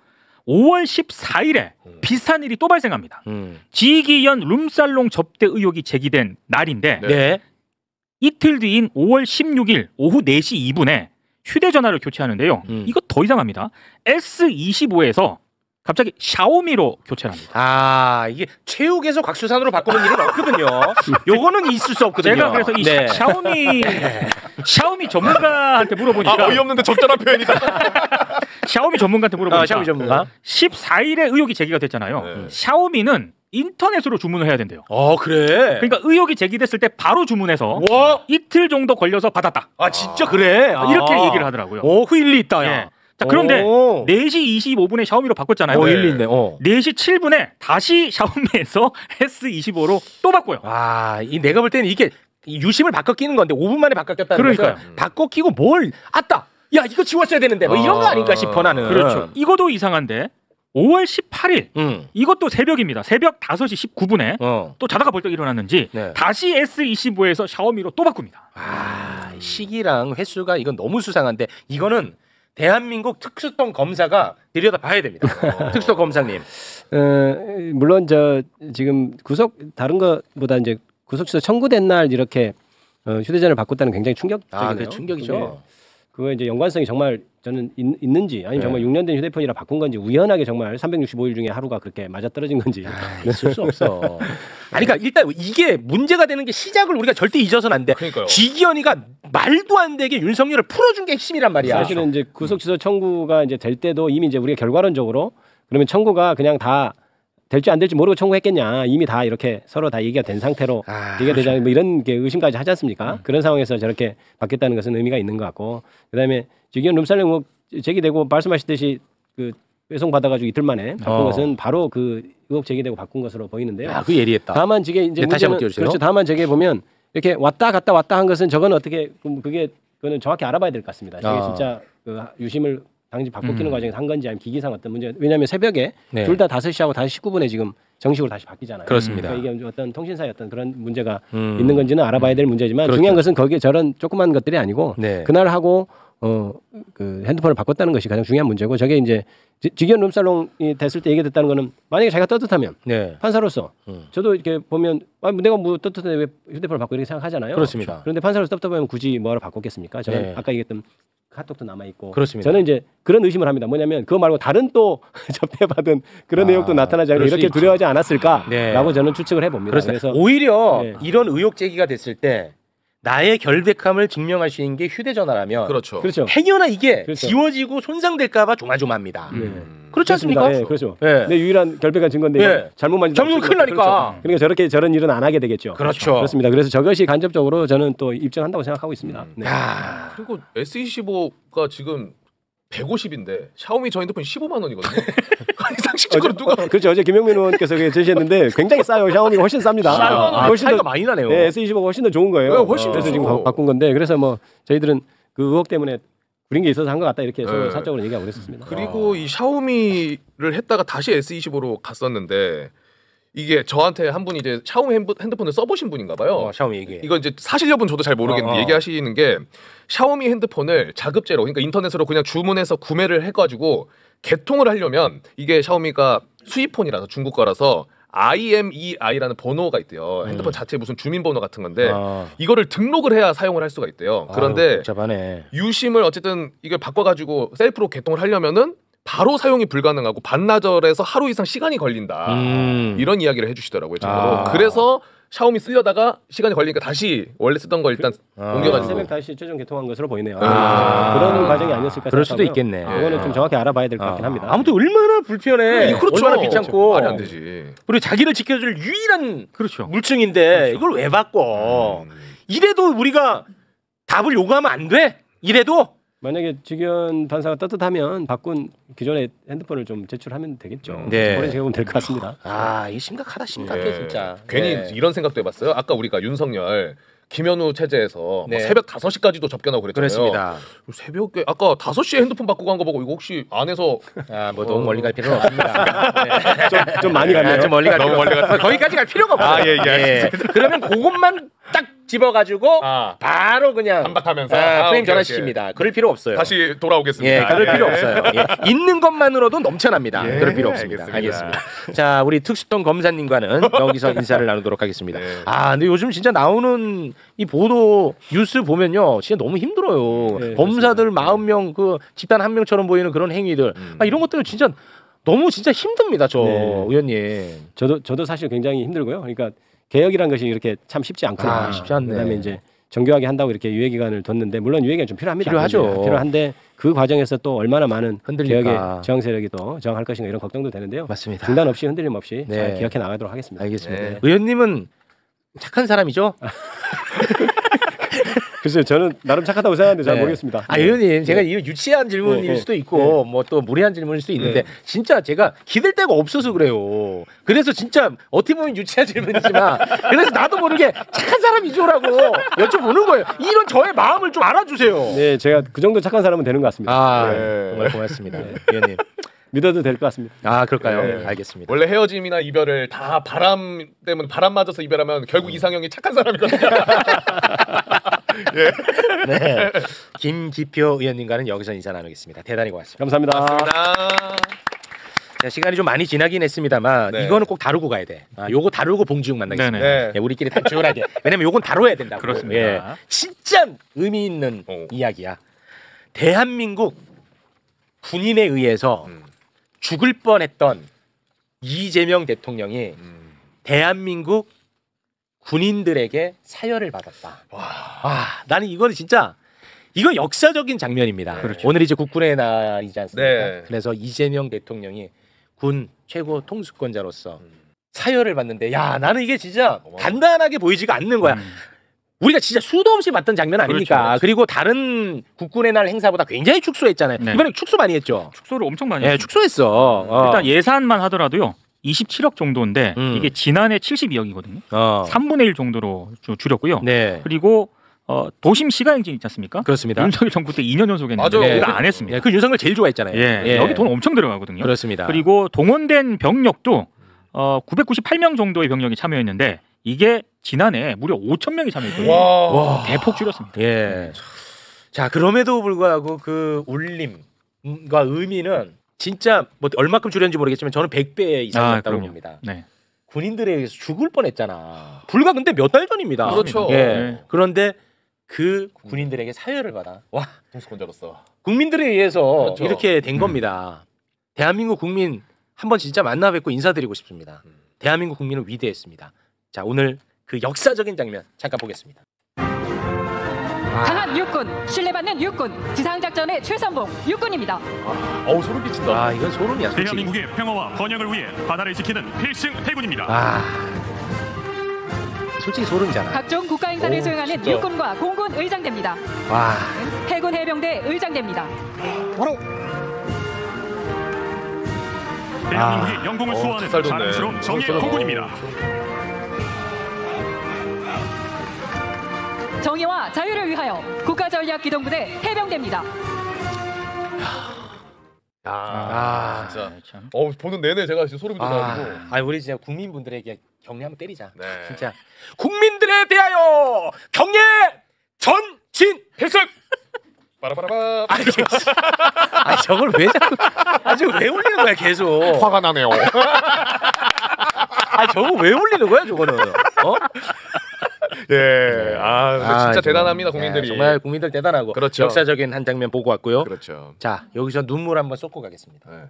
5월 14일에 비슷한 일이 또 발생합니다. 지기현 룸살롱 접대 의혹이 제기된 날인데 네. 이틀 뒤인 5월 16일 오후 4시 2분에 휴대전화를 교체하는데요. 이거 더 이상합니다. S25에서 갑자기 샤오미로 교체를 합니다. 아, 이게 최욱에서 곽수산으로 바꾸는 일은 없거든요. 요거는 있을 수 없거든요. 제가 그래서 이 네. 샤오미 전문가한테 물어보니까 어이없는데 적절한 표현이다. 샤오미 전문가한테 물어보니까 샤오미 전문가. 14일에 의혹이 제기가 됐잖아요. 네. 샤오미는 인터넷으로 주문을 해야 된대요. 그래. 그러니까 의혹이 제기됐을 때 바로 주문해서 와. 이틀 정도 걸려서 받았다. 아, 진짜 그래. 이렇게 얘기를 하더라고요. 그 일리 있다. 야. 예. 자, 그런데 4시 25분에 샤오미로 바꿨잖아요. 일리 있네. 4시 7분에 다시 샤오미에서 S25로 또 바꿔요. 아, 이 내가 볼 때는 이게 유심을 바꿔 끼는 건데 5분 만에 바꿔 꼈다는 그러니까요. 것은 바꿔 끼고 뭘 아따. 야, 이거 지웠어야 되는데. 뭐 이런 거 아닌가 싶어 나는. 그렇죠. 이것도 이상한데 5월 18일 이것도 새벽입니다. 새벽 5시 19분에 또 자다가 벌떡 일어났는지 네. 다시 S25에서 샤오미로 또 바꿉니다. 아, 시기랑 횟수가 이건 너무 수상한데 이거는 대한민국 특수통 검사가 들여다 봐야 됩니다. 특수통 검사님. 물론 저 지금 구속 다른 것보다 이제 구속 취소 청구된 날 이렇게 휴대전화를 바꿨다는 굉장히 충격적이네요. 그 충격이죠. 그거 이제 연관성이 정말 저는 있는지 아니 정말 네. 6년 된 휴대폰이라 바꾼 건지 우연하게 정말 365일 중에 하루가 그렇게 맞아 떨어진 건지 있을 수 없어. 아니 그러니까 일단 이게 문제가 되는 게 시작을 우리가 절대 잊어서는 안 돼. 그러니까요. 지기현이가 말도 안 되게 윤석열을 풀어준 게 핵심이란 말이야. 사실은 이제 구속 취소 청구가 이제 될 때도 이미 이제 우리가 결과론적으로 그러면 청구가 그냥 다 될지 안 될지 모르고 청구했겠냐 이미 다 이렇게 서로 다 얘기가 된 상태로 얘기가 되지 않 뭐 이런 게 의심까지 하지 않습니까? 그런 상황에서 저렇게 바뀌었다는 것은 의미가 있는 것 같고 그다음에 지기현 룸살롱 의혹 제기되고 말씀하셨듯이 그 배송 받아가지고 이틀 만에 바꾼 것은 바로 그 의혹 제기되고 바꾼 것으로 보이는데요. 아, 그 예리했다. 다만 이게 이제 다시 한번 문제는 띄워주세요. 그렇죠. 다만 저게 보면 이렇게 왔다 갔다 한 것은 저건 어떻게 그거는 정확히 알아봐야 될 것 같습니다. 저게 진짜 그 유심을 당시 바꾸기는 과정에서 한 건지 아니면 기기상 어떤 문제. 왜냐하면 새벽에 네. 둘 다 5시하고 5시 19분에 지금 정식으로 다시 바뀌잖아요. 그렇습니다. 그러니까 이게 어떤 통신사의 어떤 그런 문제가 있는 건지는 알아봐야 될 문제지만 그렇죠. 중요한 것은 거기에 저런 조그만 것들이 아니고 네. 그날 하고 그 핸드폰을 바꿨다는 것이 가장 중요한 문제고 저게 이제 직연 룸살롱이 됐을 때 얘기됐다는 거는 만약에 자기가 떳떳하면 네. 판사로서 저도 이렇게 보면 내가 뭐 떳떳해 왜 휴대폰을 바꿔 이렇게 생각하잖아요. 그렇습니다. 그런데 판사로서 떳떳하면 굳이 뭐하러 바꿨겠습니까? 저는 네. 아까 얘기했던 카톡도 남아 있고. 그렇습니다. 저는 이제 그런 의심을 합니다. 뭐냐면 그거 말고 다른 또 접대받은 그런 내용도 나타나지 않고 이렇게 두려워하지 않았을까라고 네. 저는 추측을 해봅니다. 그렇습니다. 그래서 오히려 네. 이런 의혹 제기가 됐을 때 나의 결백함을 증명할 수 있는 게 휴대전화라면 그렇죠. 행여나 이게 그렇죠. 지워지고 손상될까봐 조마조마합니다. 그렇지 그렇습니다. 않습니까? 네, 그렇죠. 네. 내 유일한 결백한 증거인데 네. 잘못 만지면 잘못 큰일 나니까. 그렇죠. 그러니까 저런 일은 안 하게 되겠죠. 그렇죠. 그렇습니다. 그래서 저것이 간접적으로 저는 또 입증한다고 생각하고 있습니다. 네. 그리고 S25가 지금 150인데 샤오미 저 핸드폰 15만 원이거든요. 아니 상식적으로 누가 그렇죠. 어제 김영민 의원께서 제시했는데 굉장히 싸요. 샤오미가 훨씬 쌉니다. 싸요. 차이가 많이 나네요. 네, S25가 훨씬 더 좋은 거예요. 네, 훨씬 그래서 좋죠. 지금 바꾼 건데 그래서 뭐 저희들은 그 의혹 때문에 구린 게 있어서 한 것 같다 이렇게 서로 네. 사적으로 얘기하고 그랬었습니다. 그리고 이 샤오미를 했다가 다시 S25로 갔었는데 이게 저한테 한 분이 이제 샤오미 핸드폰을 써보신 분인가 봐요. 샤오미 얘기. 이거 이제 사실 여부는 저도 잘 모르겠는데 얘기하시는 게 샤오미 핸드폰을 자급제로 그러니까 인터넷으로 그냥 주문해서 구매를 해가지고 개통을 하려면 이게 샤오미가 수입폰이라서 중국 거라서 IMEI라는 번호가 있대요. 핸드폰 자체에 무슨 주민번호 같은 건데 이거를 등록을 해야 사용을 할 수가 있대요. 그런데 복잡하네. 유심을 어쨌든 이걸 바꿔가지고 셀프로 개통을 하려면은 바로 사용이 불가능하고 반나절에서 하루 이상 시간이 걸린다. 이런 이야기를 해주시더라고요. 참고로. 그래서 샤오미 쓰려다가 시간이 걸리니까 다시 원래 쓰던 걸 일단 옮겨가지고 새벽 다시 최종 개통한 것으로 보이네요. 그런 과정이 아니었을까 그럴 수도 생각하고요. 있겠네. 이거는 좀 정확히 알아봐야 될 것 같긴 합니다. 아무튼 얼마나 불편해. 그렇죠. 얼마나 귀찮고. 말이 안 되지. 그리고 자기를 지켜줄 유일한 그렇죠. 물증인데 이걸 왜 바꿔? 이래도 우리가 답을 요구하면 안 돼? 이래도? 만약에 직연 판사가 떳떳하면 바꾼 기존의 핸드폰을 좀 제출하면 되겠죠. 네. 그런 식으로 될 것 같습니다. 이게 심각해 네. 진짜. 괜히 네. 이런 생각도 해봤어요. 아까 우리가 윤석열 김현우 체제에서 네. 뭐 새벽 5시까지도 접견하고 그랬잖아요. 그렇습니다. 새벽에 아까 5시에 핸드폰 바꾸고 간 거 보고 이거 혹시 안에서 뭐 너무 멀리 갈 필요는 없습니다. 좀 많이 갔네요. 좀 멀리 갈 너무 필요가 멀리 없어요. 거기까지 갈 필요가 없어요. 예. 그러면 그것만 딱 집어가지고 바로 그냥 반박하면서 프레임 오케이, 전환시킵니다. 그럴 필요 없어요. 다시 돌아오겠습니다. 예, 그럴 예. 필요 없어요. 예. 있는 것만으로도 넘쳐납니다. 예, 그럴 필요 없습니다. 알겠습니다. 자, 우리 특수통 검사님과는 여기서 인사를 나누도록 하겠습니다. 네. 근데 요즘 진짜 나오는 이 보도 뉴스 보면요, 진짜 너무 힘들어요. 네, 검사들 40명 그 집단 한 명처럼 보이는 그런 행위들, 이런 것들은 진짜 너무 진짜 힘듭니다, 네. 의원님. 저도 사실 굉장히 힘들고요. 그러니까 개혁이란 것이 이렇게 참 쉽지 않구나. 쉽지 않네. 그다음에 이제 정교하게 한다고 이렇게 유예 기간을 뒀는데 물론 유예 기간 좀 필요합니다. 필요하죠. 필요한데 그 과정에서 또 얼마나 많은 흔들릴까. 개혁의 저항 세력이 또 저항할 것인가 이런 걱정도 되는데요. 맞습니다. 중단 없이 흔들림 없이 네. 잘 개혁해 나가도록 하겠습니다. 알겠습니다. 네. 의원님은 착한 사람이죠? 글쎄요, 저는 나름 착하다고 생각하는데 잘 네. 모르겠습니다. 의원님, 제가 이 유치한 질문일 네. 수도 있고 뭐 또 무례한 질문일 수도 있는데 진짜 제가 기댈 데가 없어서 그래요. 그래서 진짜 어떻게 보면 유치한 질문이지만 그래서 나도 모르게 착한 사람이죠라고 여쭤보는 거예요. 이런 저의 마음을 좀 알아주세요. 네, 제가 그 정도 착한 사람은 되는 것 같습니다. 정말 고맙습니다. 의원님. 믿어도 될 것 같습니다. 그럴까요? 네. 알겠습니다. 원래 헤어짐이나 이별을 다 바람 때문에 바람 맞아서 이별하면 결국 이상형이 착한 사람이거든요. 네. 김기표 의원님과는 여기서 인사 나누겠습니다. 대단히 고맙습니다. 감사합니다. 자, 시간이 좀 많이 지나긴 했습니다만 이거는 꼭 다루고 가야 돼. 요거 다루고 봉지웅 만나겠습니다. 네네. 예, 우리끼리 단순하게. 왜냐면 요건 다뤄야 된다고. 그렇습니다. 예, 진짜 의미 있는 이야기야. 대한민국 군인에 의해서 죽을 뻔했던 이재명 대통령이 대한민국 군인들에게 사열을 받았다. 나는 이거는 진짜 이거 역사적인 장면입니다. 그렇죠. 오늘 이제 국군의 날이지 않습니까? 네. 그래서 이재명 대통령이 군 최고 통수권자로서 사열을 받는데 나는 이게 진짜 간단하게 보이지가 않는 거야. 우리가 진짜 수도 없이 봤던 장면 아닙니까? 그렇죠. 그리고 다른 국군의 날 행사보다 굉장히 축소했잖아요. 네. 이번에 축소 많이 했죠. 축소를 엄청 많이 예, 했습니다. 축소했어. 일단 예산만 하더라도요. 27억 정도인데 이게 지난해 72억이거든요. 3분의 1 정도로 줄였고요. 네. 그리고 도심 시가행진 있지 않습니까? 그렇습니다. 윤석열 정부 때 2년 연속 했는데 맞아요. 우리가 안 했습니다. 예, 그 윤석열 제일 좋아했잖아요. 예, 여기 돈 엄청 들어가거든요. 그렇습니다. 그리고 동원된 병력도 998명 정도의 병력이 참여했는데 이게 지난해 무려 5,000명이 참여했거든요. 와. 대폭 줄였습니다. 예. 자, 그럼에도 불구하고 그 울림과 의미는 진짜 뭐 얼마큼 줄였는지 모르겠지만 저는 100배 이상이었다고 그럼요. 봅니다. 네. 군인들에 의해서 죽을 뻔했잖아. 불과 근데 몇 달 전입니다. 그렇죠. 예. 네. 그런데 그 군인들에게 사회를 받아. 와, 공수권자로서. 국민들에 의해서 그렇죠. 이렇게 된 겁니다. 대한민국 국민 한번 진짜 만나 뵙고 인사드리고 싶습니다. 대한민국 국민은 위대했습니다. 자, 오늘 그 역사적인 장면 잠깐 보겠습니다. 강한 육군, 신뢰받는 육군, 지상작전의 최선봉 육군입니다. 어우 소름 끼친다. 아, 이건 소름이야. 솔직히. 대한민국의 평화와 번영을 위해 바다를 지키는 필승 해군입니다. 아, 솔직히 소름이잖아. 각종 국가행사를 오, 수행하는 진짜. 육군과 공군 의장대입니다. 와, 해군 해병대 의장대입니다. 대한민국의 영공을 수호하는 잘 돋네. 자랑스러운 정예 공군입니다. 정의와 자유를 위하여 국가전략기동부대 해병대입니다. 아, 진짜. 네, 참. 보는 내내 제가 진짜 소름이 돋아가지고. 우리 진짜 국민분들에게 격려 한번 때리자. 네. 진짜 국민들에 대하여 격려 전진 필승. 빠라바라바. 아, 저걸 왜 자꾸 왜 올리는 거야 계속? 화가 나네요. 아, 저거 왜 올리는 거야 저거는? 예. 진짜 대단합니다 국민들이. 정말 국민들 대단하고. 그렇죠. 역사적인 한 장면 보고 왔고요. 그렇죠. 자, 여기서 눈물 한번 쏟고 가겠습니다. 네.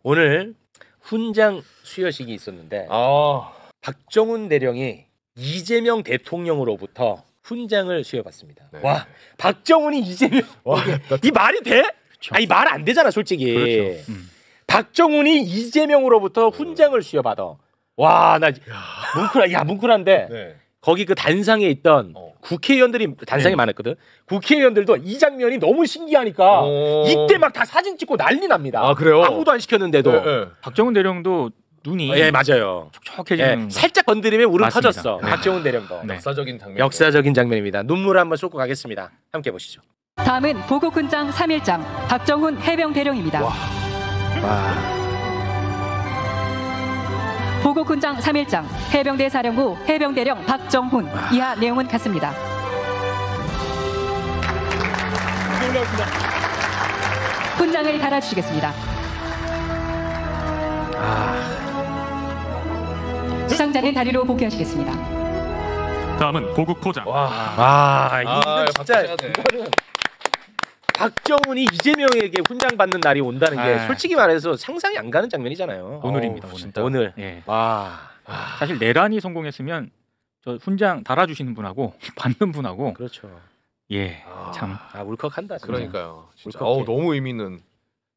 오늘 훈장 수여식이 있었는데 박정훈 대령이 이재명 대통령으로부터 훈장을 수여받습니다. 네. 와, 박정훈이 이재명. 이 말이 돼? 그렇죠. 아니 말 안 되잖아 솔직히. 그렇죠. 박정훈이 이재명으로부터 훈장을 수여받아. 와, 나 뭉클한데. 네. 거기 그 단상에 있던 국회의원들이 단상에 많았거든. 국회의원들도 이 장면이 너무 신기하니까 이때 막 다 사진 찍고 난리 납니다. 아, 그래요? 아무도 안 시켰는데도. 네. 박정훈 대령도 눈이 예, 맞아요. 촉촉해지는 살짝 건드리면 울음 맞습니다. 터졌어. 네. 박정훈 대령도. 네. 역사적인 장면. 역사적인 장면입니다. 눈물 한번 쏟고 가겠습니다. 함께 보시죠. 다음은 보국훈장 3일장 박정훈 해병대령입니다. 보국훈장 3일장 해병대 사령부 해병대령 박정훈. 이하 내용은 같습니다. 훈장을 달아주시겠습니다. 수상자는 다리로 복귀하시겠습니다. 다음은 보국포장. 이거 진짜 박수 쳐야 돼. 이거는 박정훈이 이재명에게 훈장 받는 날이 온다는 게 솔직히 말해서 상상이 안 가는 장면이잖아요. 오늘입니다. 오늘. 예. 와. 사실 내란이 성공했으면 저 훈장 달아주시는 분하고 받는 분하고 그렇죠. 예, 참 울컥한다. 진짜. 그러니까요. 진짜. 울컥해. 너무 의미 있는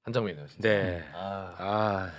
한 장면이네요. 진짜. 네.